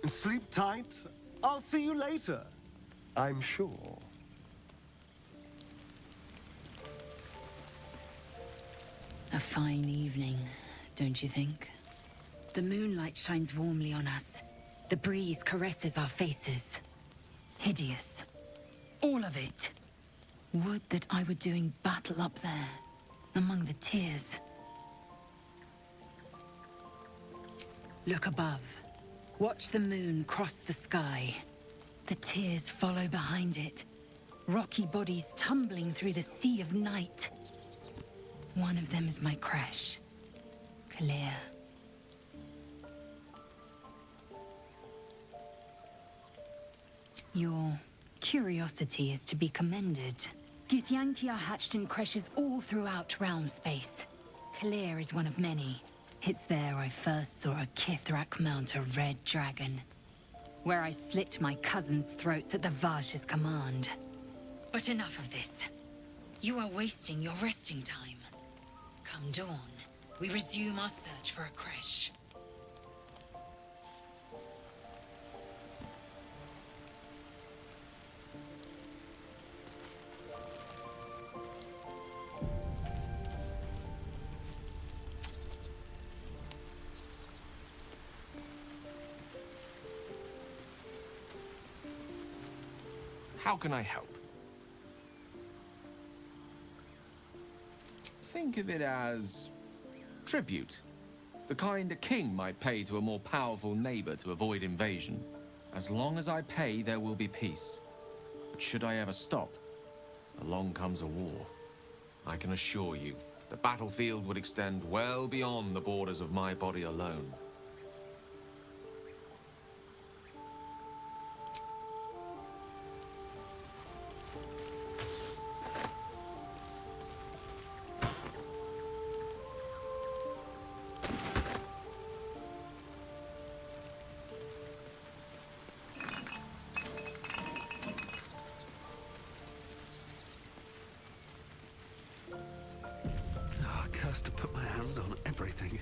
Sleep tight. I'll see you later. I'm sure.
A fine evening, don't you think? The moonlight shines warmly on us. The breeze caresses our faces. Hideous. All of it. Would that I were doing battle up there, among the tears. Look above. Watch the moon cross the sky. The tears follow behind it. Rocky bodies tumbling through the sea of night. One of them is my crash. Clear. Your curiosity is to be commended. Githyanki are hatched in creches all throughout realm space. Clear is one of many. It's there I first saw a Kithrak mount a red dragon. Where I slit my cousins' throats at the Vash's command. But enough of this. You are wasting your resting time. Come dawn, we resume our search for a creche.
How can I help? Think of it as tribute. The kind a king might pay to a more powerful neighbor to avoid invasion. As long as I pay, there will be peace. But should I ever stop, along comes a war. I can assure you, the battlefield would extend well beyond the borders of my body alone.
To put my hands on everything.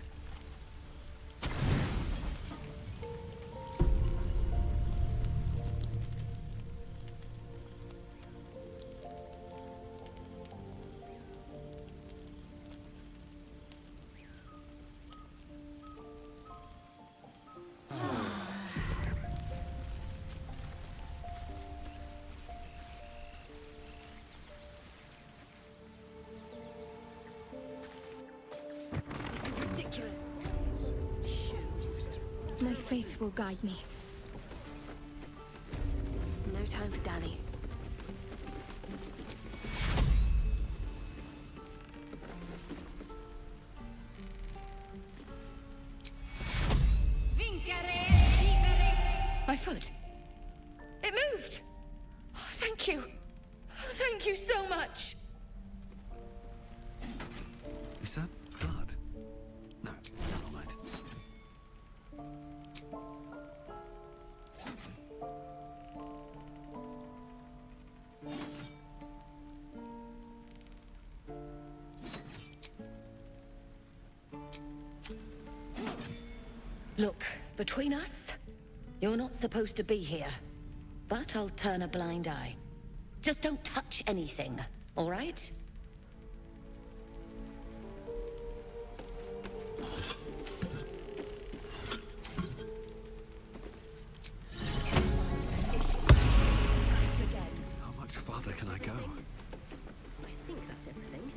My faith will guide me. No time for dallying.
My foot. It moved. Oh, thank you. Thank you so much.
Is that blood? No, never mind.
Look, between us, you're not supposed to be here. But I'll turn a blind eye. Just don't touch anything, all right?
How much farther can I go?
I think that's everything.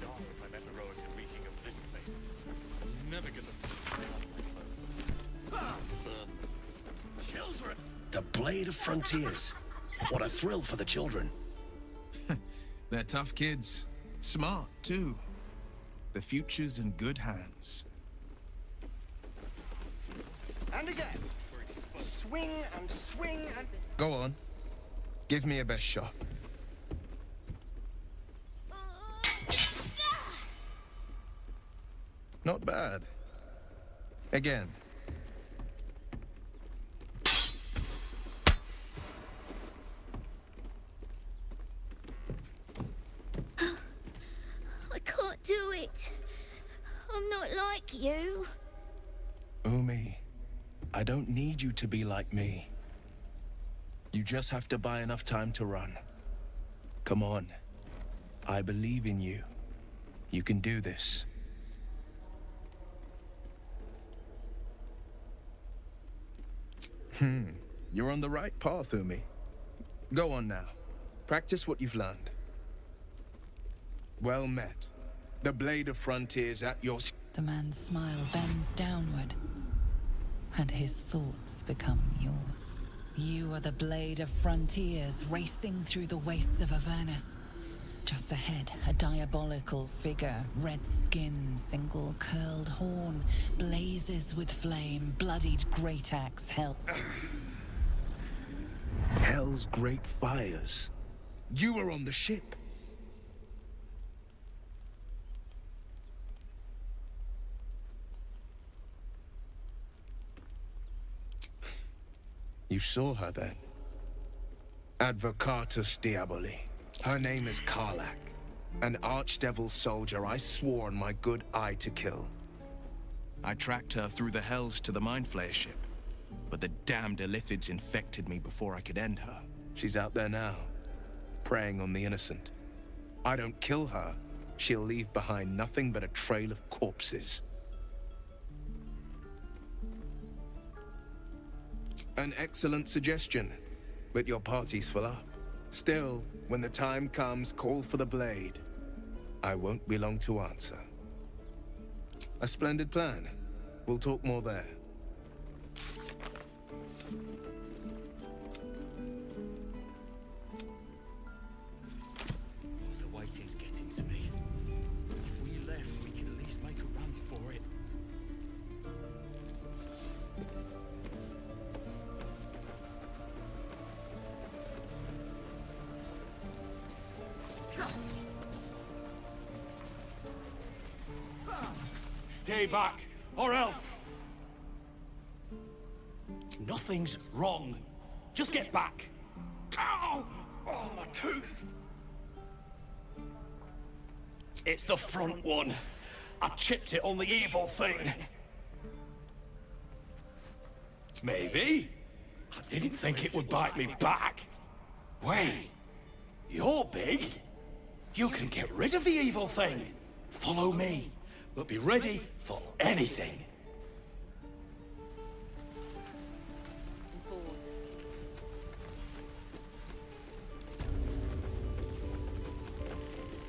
If I'm heroic and reeking of this place, I'll never get the children.
The Blade of Frontiers. What a thrill for the children.
They're tough kids. Smart, too. The future's in good hands.
And again. Swing and swing and...
Go on. Give me a best shot. Not bad. Again.
I can't do it. I'm not like you.
Umi, I don't need you to be like me. You just have to buy enough time to run. Come on. I believe in you. You can do this. You're on the right path, Umi. Go on now. Practice what you've learned. Well met. The Blade of Frontiers at your...
The man's smile bends downward, and his thoughts become yours. You are the blade of frontiers racing through the wastes of Avernus. Just ahead, a diabolical figure, red skin, single curled horn, blazes with flame, bloodied great axe held.
Hell's great fires. You were on the ship. You saw her then? Advocatus Diaboli. Her name is Karlach, an archdevil soldier I swore on my good eye to kill. I tracked her through the hells to the Mind Flayer ship, but the damned Illithids infected me before I could end her. She's out there now, preying on the innocent. I don't kill her, she'll leave behind nothing but a trail of corpses. An excellent suggestion, but your party's full up. Still, when the time comes, call for the blade. I won't be long to answer. A splendid plan. We'll talk more there.
The waiting's getting to me. If we left, we could at least make a run for it.
Stay back, or else!
Nothing's wrong. Just get back. Ow! Oh, my tooth. It's the front one. I chipped it on the evil thing. Maybe. I didn't think it would bite me back. Wait. You're big. You can get rid of the evil thing. Follow me, but be ready for anything.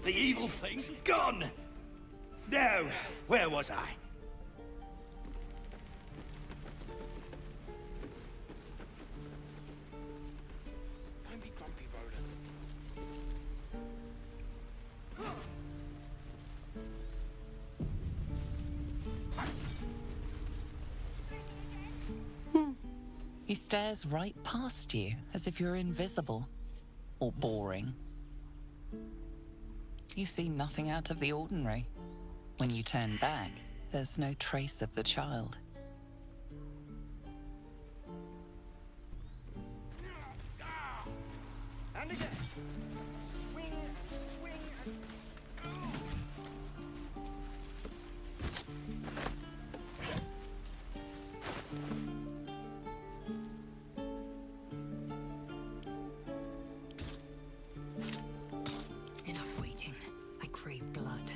The evil thing's gone! Now, where was I?
Don't be grumpy, Rhoda.
He stares right past you, as if you're invisible. Or boring. You see nothing out of the ordinary. When you turn back, there's no trace of the child.
And again. Swing, swing,
Enough waiting. I crave blood.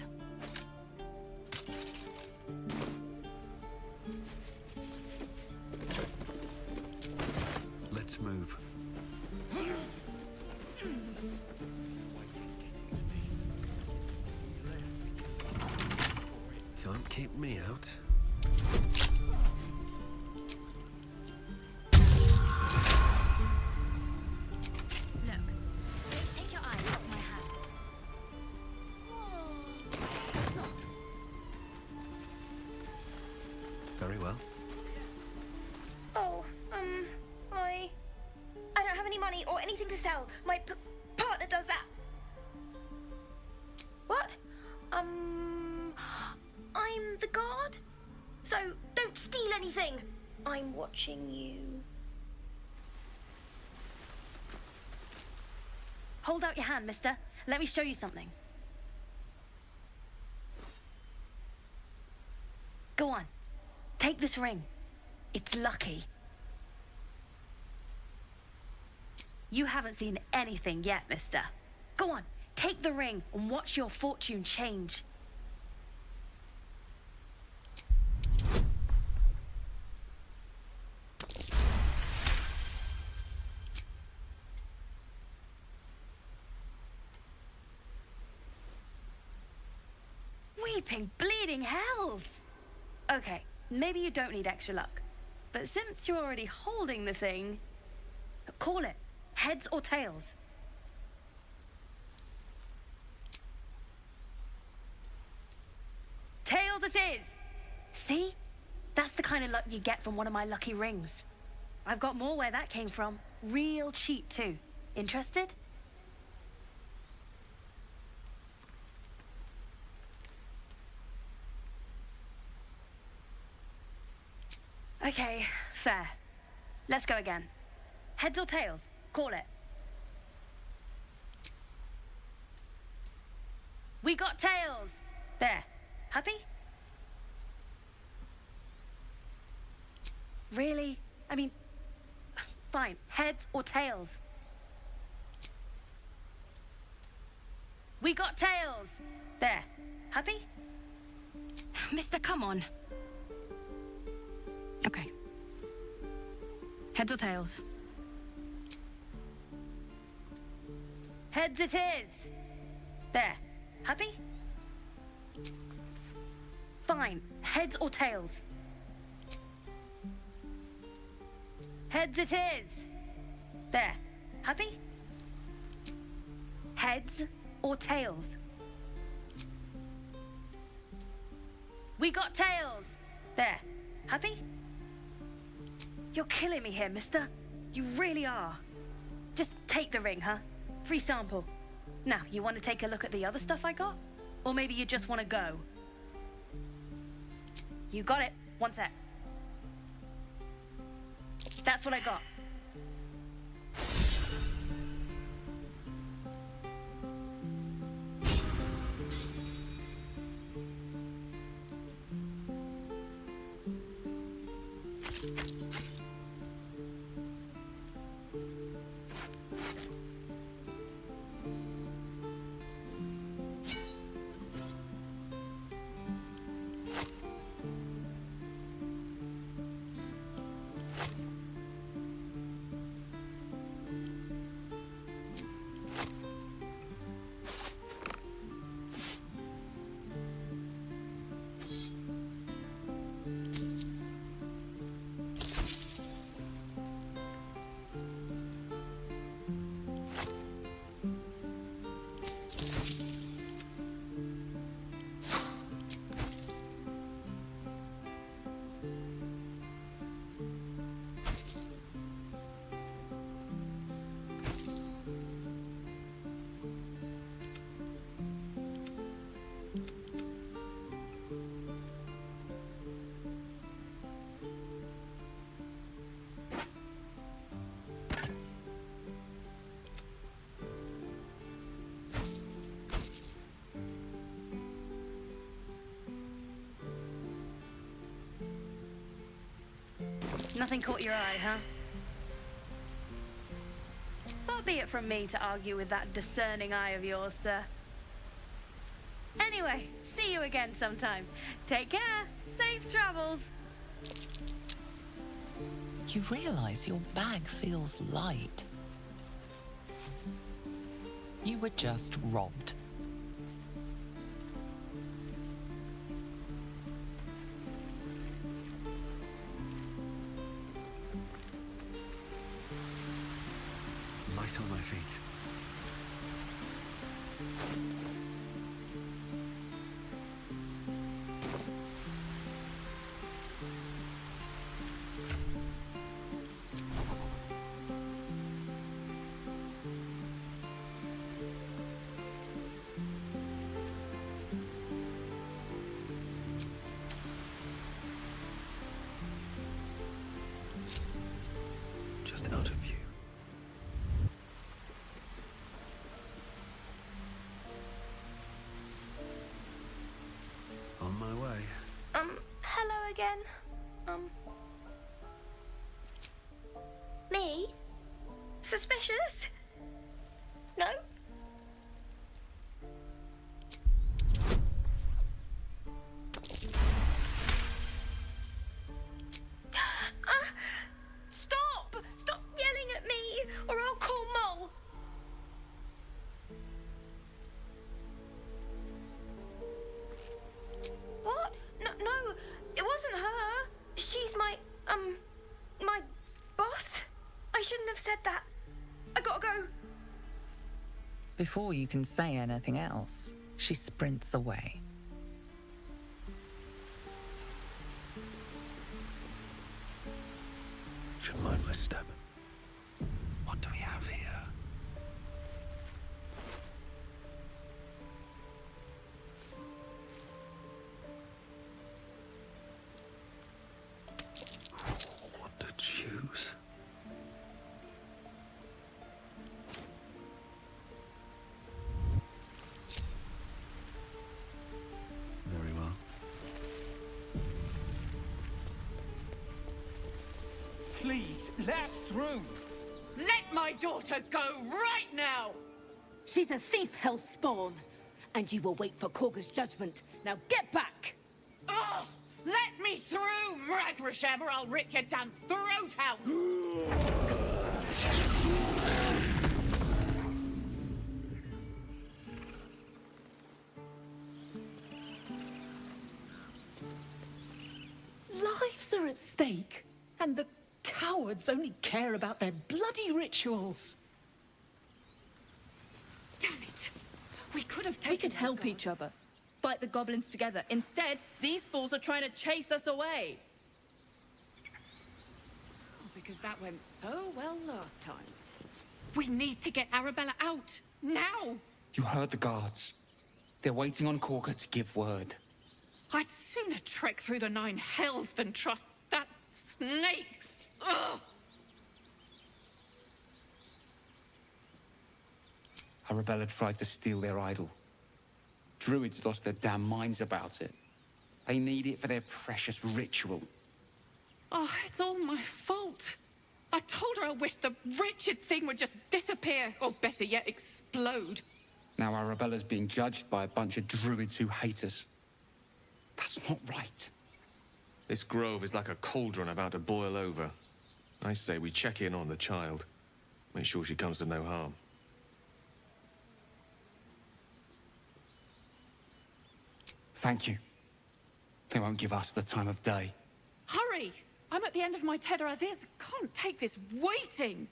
Let's move. Can't keep me out.
Look, take your eyes off my hands.
Very well.
Oh, I don't have any money or anything to sell. My partner does that. What? I'm the guard, so don't steal anything. I'm watching you. Hold out your hand, mister. Let me show you something. Go on. Take this ring. It's lucky. You haven't seen anything yet, mister. Go on. Take the ring and watch your fortune change. Flipping bleeding hells! Okay, maybe you don't need extra luck. But since you're already holding the thing, call it. Heads or tails? Tails it is! See? That's the kind of luck you get from one of my lucky rings. I've got more where that came from. Real cheap, too. Interested? Okay, fair. Let's go again. Heads or tails? Call it. We got tails! There. Happy? Really? I mean, fine. Heads or tails? We got tails! There. Happy?
Mister, come on. Okay. Heads or tails?
Heads it is! There. Happy? Fine. Heads or tails? Heads it is! There. Happy? Heads or tails? We got tails! There. Happy? You're killing me here, mister. You really are. Just take the ring, huh? Free sample. Now, you want to take a look at the other stuff I got? Or maybe you just want to go? You got it. One sec. That's what I got. Nothing caught your eye, huh? Far be it from me to argue with that discerning eye of yours, sir. Anyway, see you again sometime. Take care. Safe travels.
You realize your bag feels light. You were just robbed.
Light on my feet. Just out of view. On my way.
Hello again. Me? Suspicious? No? Stop! Stop yelling at me, or I'll call Mole.
Before you can say anything else, she sprints away.
Should mind my step. What do we have here? What to choose? Very well.
Please, let us through.
Let my daughter go right now!
She's a thief, Hellspawn. And you will wait for Korga's judgment. Now get back!
Oh, let me through, Ragrasham, or I'll rip your damn throat out!
Lives are at stake, and the cowards only care about their bloody rituals.
Damn it! We could have taken. We could help each other. Fight the goblins together. Instead, these fools are trying to chase us away.
Because that went so well last time. We need to get Arabella out. Now!
You heard the guards. They're waiting on Korga to give word.
I'd sooner trek through the 9 hells than trust that snake. Ugh!
Arabella tried to steal their idol. Druids lost their damn minds about it. They need it for their precious ritual.
Oh, it's all my fault. I told her I wished the wretched thing would just disappear, or better yet, explode.
Now Arabella's being judged by a bunch of druids who hate us. That's not right.
This grove is like a cauldron about to boil over. I say we check in on the child. Make sure she comes to no harm.
Thank you. They won't give us the time of day.
Hurry! I'm at the end of my tether as is. Can't take this waiting.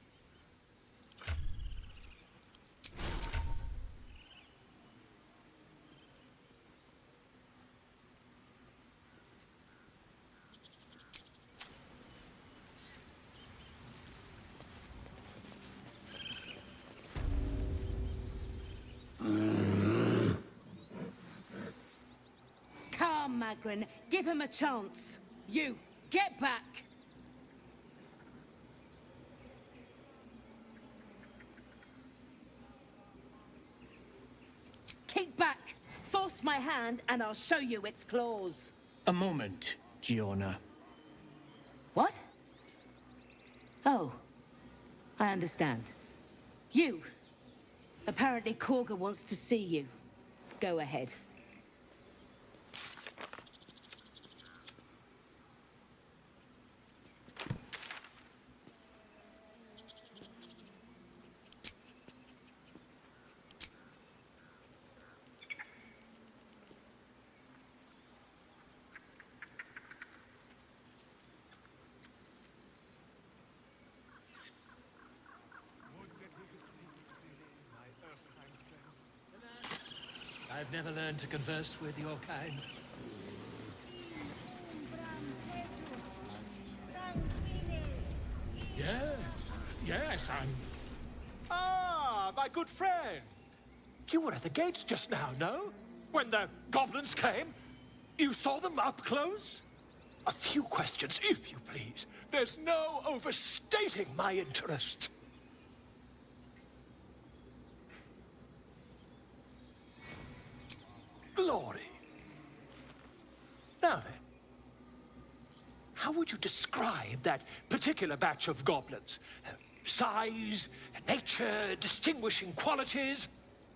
Come, Magrin. Give him a chance. You, get back! Keep back! Force my hand and I'll show you its claws.
A moment, Giona.
What? Oh, I understand. You! Apparently Korga wants to see you. Go ahead.
I've never learned to converse with your kind. Yes, I'm... Ah, my good friend. You were at the gates just now, no? When the goblins came? You saw them up close? A few questions, if you please. There's no overstating my interest. Glory. Now then, how would you describe that particular batch of goblins? Size, nature, distinguishing qualities?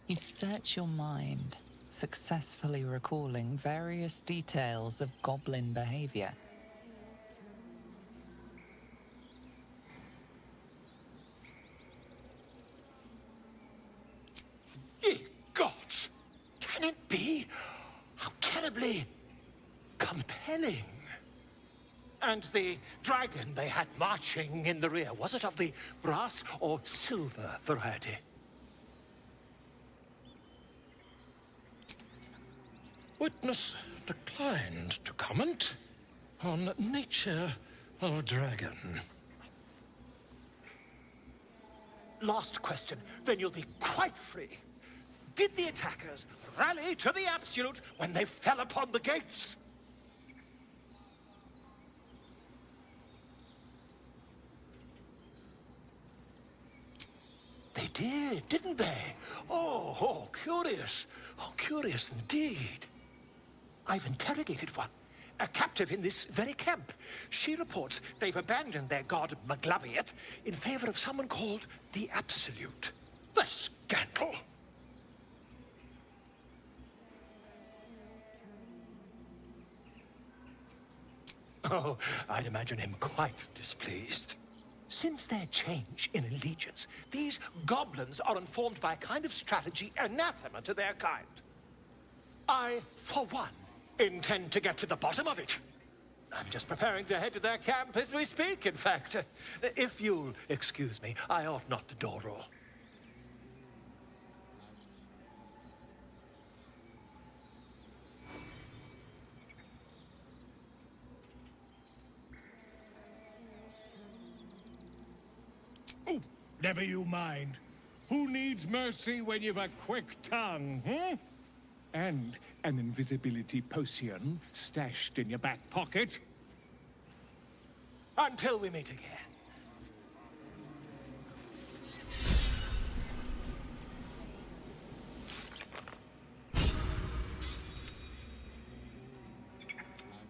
You search your mind, successfully recalling various details of goblin behavior.
Ye gods! Can it be? How terribly compelling. And the dragon they had marching in the rear, was it of the brass or silver variety?
Witness declined to comment on nature of dragon.
Last question, then you'll be quite free. Did the attackers rally to the Absolute when they fell upon the gates? They did, didn't they? Oh, curious. Oh, curious indeed. I've interrogated one, a captive in this very camp. She reports they've abandoned their god Maglabiet in favor of someone called the Absolute. The scandal! Oh, I'd imagine him quite displeased. Since their change in allegiance, these goblins are informed by a kind of strategy anathema to their kind. I, for one, intend to get to the bottom of it. I'm just preparing to head to their camp as we speak, in fact. If you'll excuse me, I ought not to door-roll.
Never you mind. Who needs mercy when you've a quick tongue, hmm? And an invisibility potion stashed in your back pocket?
Until we meet again.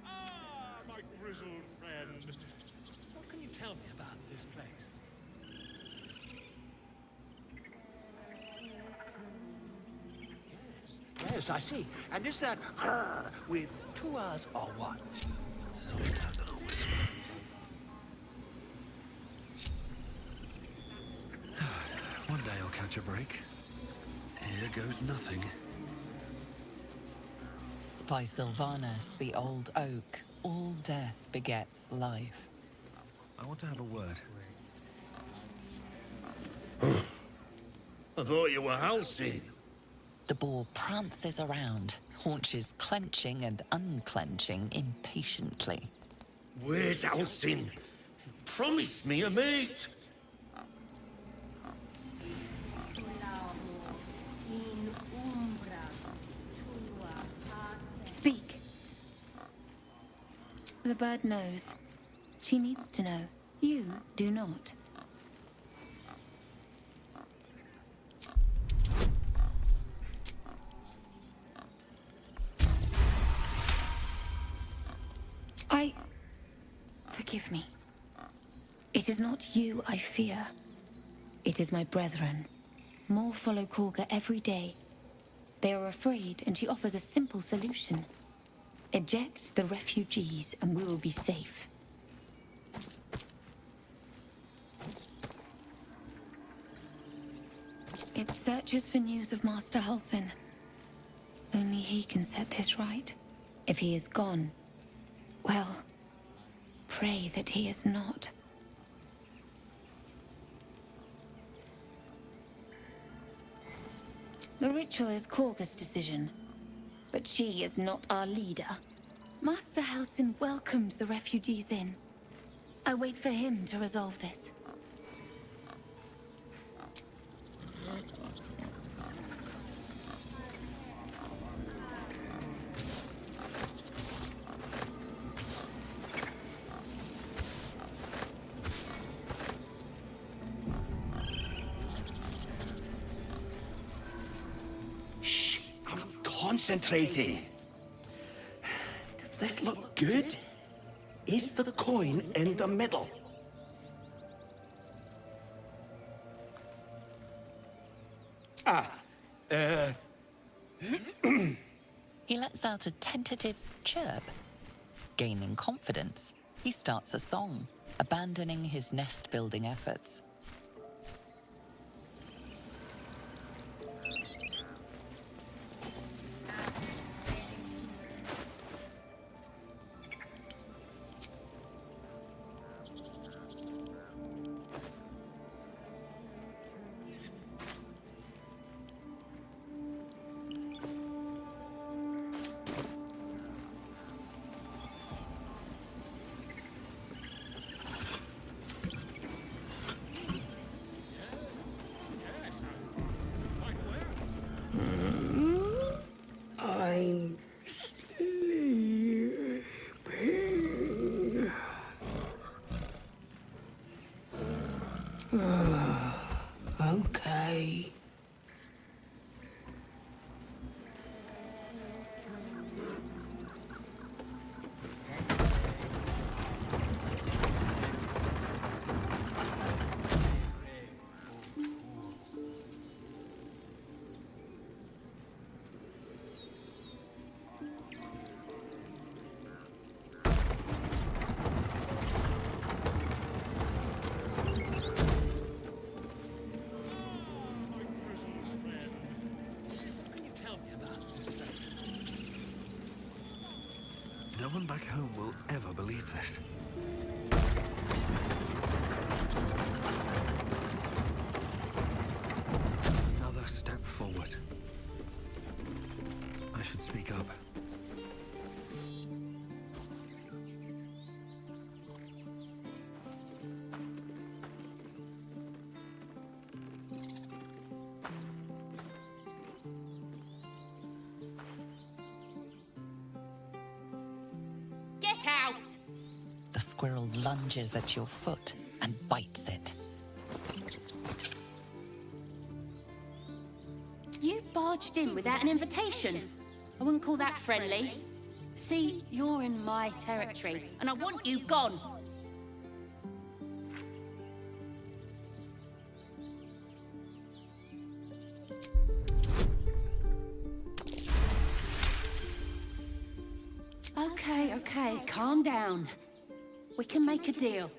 Ah, my grizzled friend. What can you tell me about this place?
Yes, I see. And is that with 2 R's or 1?
Softer than a whisper. One day I'll catch a break. Here goes nothing.
By Sylvanas, the old oak, all death begets life.
I want to have a word.
I thought you were Halcyon.
The boar prances around, haunches clenching and unclenching impatiently.
Where's Halcyon? Promise me a mate.
Speak. The bird knows. She needs to know. You do not. Forgive me. It is not you I fear. It is my brethren. More follow Korga every day. They are afraid, and she offers a simple solution. Eject the refugees, and we will be safe. It searches for news of Master Halsin. Only he can set this right. If he is gone, well, pray that he is not. The ritual is Korga's decision, but she is not our leader. Master Halsin welcomed the refugees in. I wait for him to resolve this.
Concentrating. Does this look good? Is the coin in the middle?
He lets out a tentative chirp. Gaining confidence, he starts a song, abandoning his nest-building efforts.
No one back home will ever believe this. Another step forward. I should speak up.
Get out!
The squirrel lunges at your foot and bites it.
You barged in without an invitation. I wouldn't call that friendly. See, you're in my territory, and I want you gone. Okay, calm down. We can make a deal.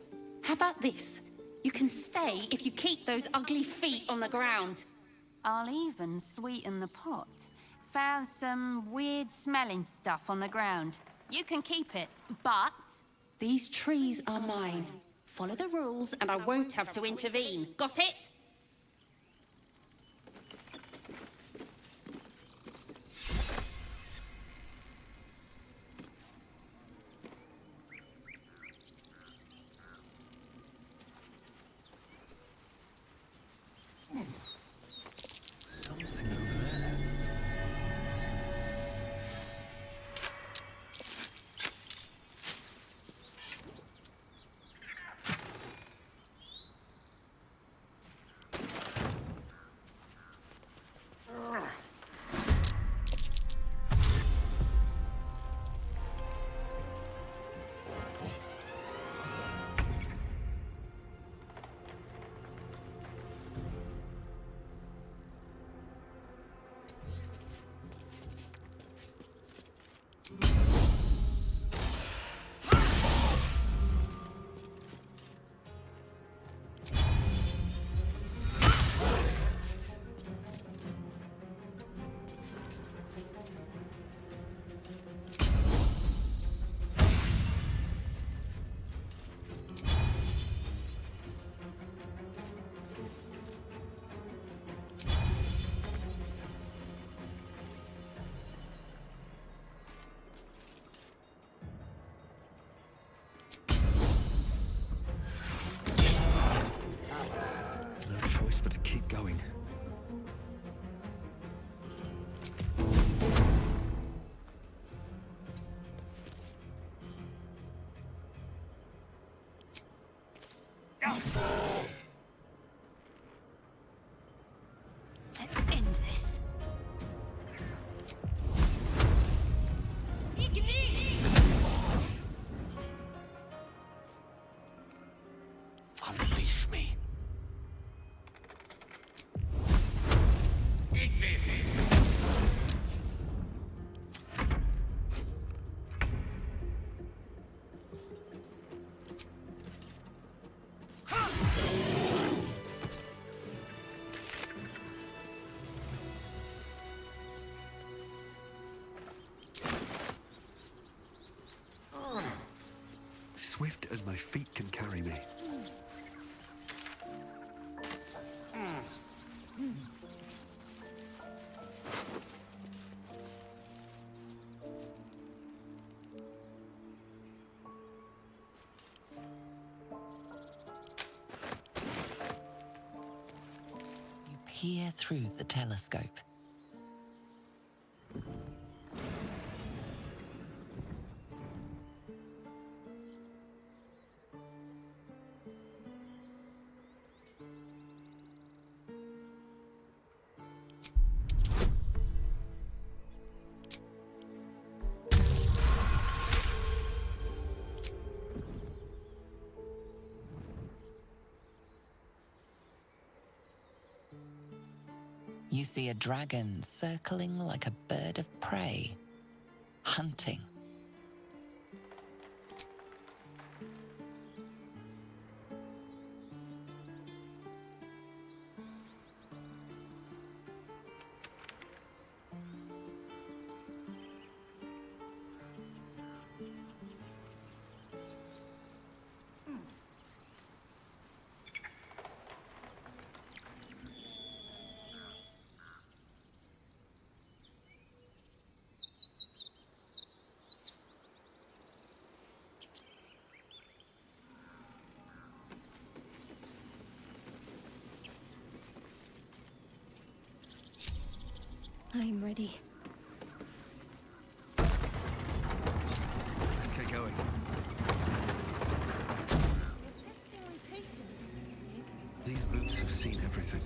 How about this? You can stay if you keep those ugly feet on the ground. I'll even sweeten the pot. Found some weird smelling stuff on the ground. You can keep it, but these trees are mine. Follow the rules and I won't have to intervene. Got it?
No choice but to keep going.
Let's end this.
Unleash me. Swift as my feet can carry me.
You peer through the telescope. You see a dragon circling like a bird of prey, hunting.
I'm ready.
Let's get going. These boots have seen everything.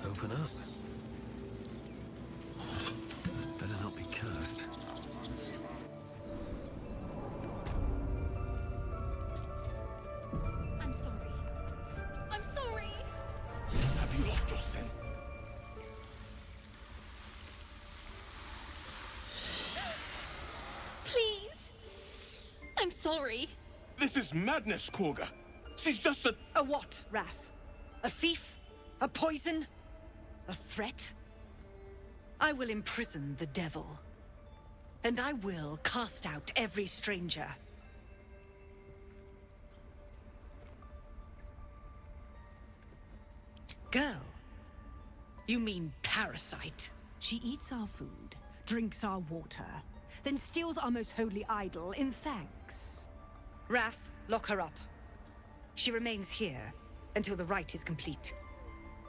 Open up. Better not be cursed.
I'm sorry. I'm sorry!
Have you lost your sin?
Please! I'm sorry.
This is madness, Korga. She's just a...
A what, Wrath? A thief? A poison? A threat? I will imprison the devil. And I will cast out every stranger. Girl, you mean parasite?
She eats our food, drinks our water, then steals our most holy idol in thanks.
Wrath, lock her up. She remains here until the rite is complete.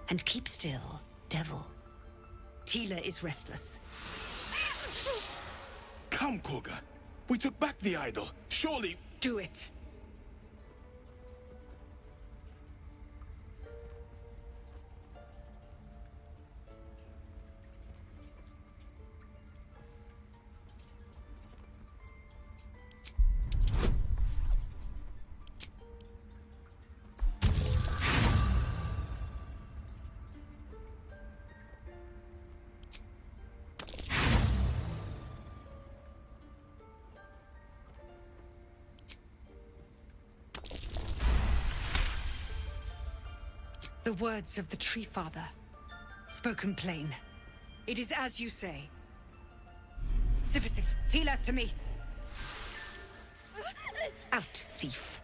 And keep still, devil. Tila is restless.
Come, Korga. We took back the idol. Surely...
Do it. The words of the Tree Father, spoken plain. It is as you say. Sifisif, Tila, to me. Out, thief.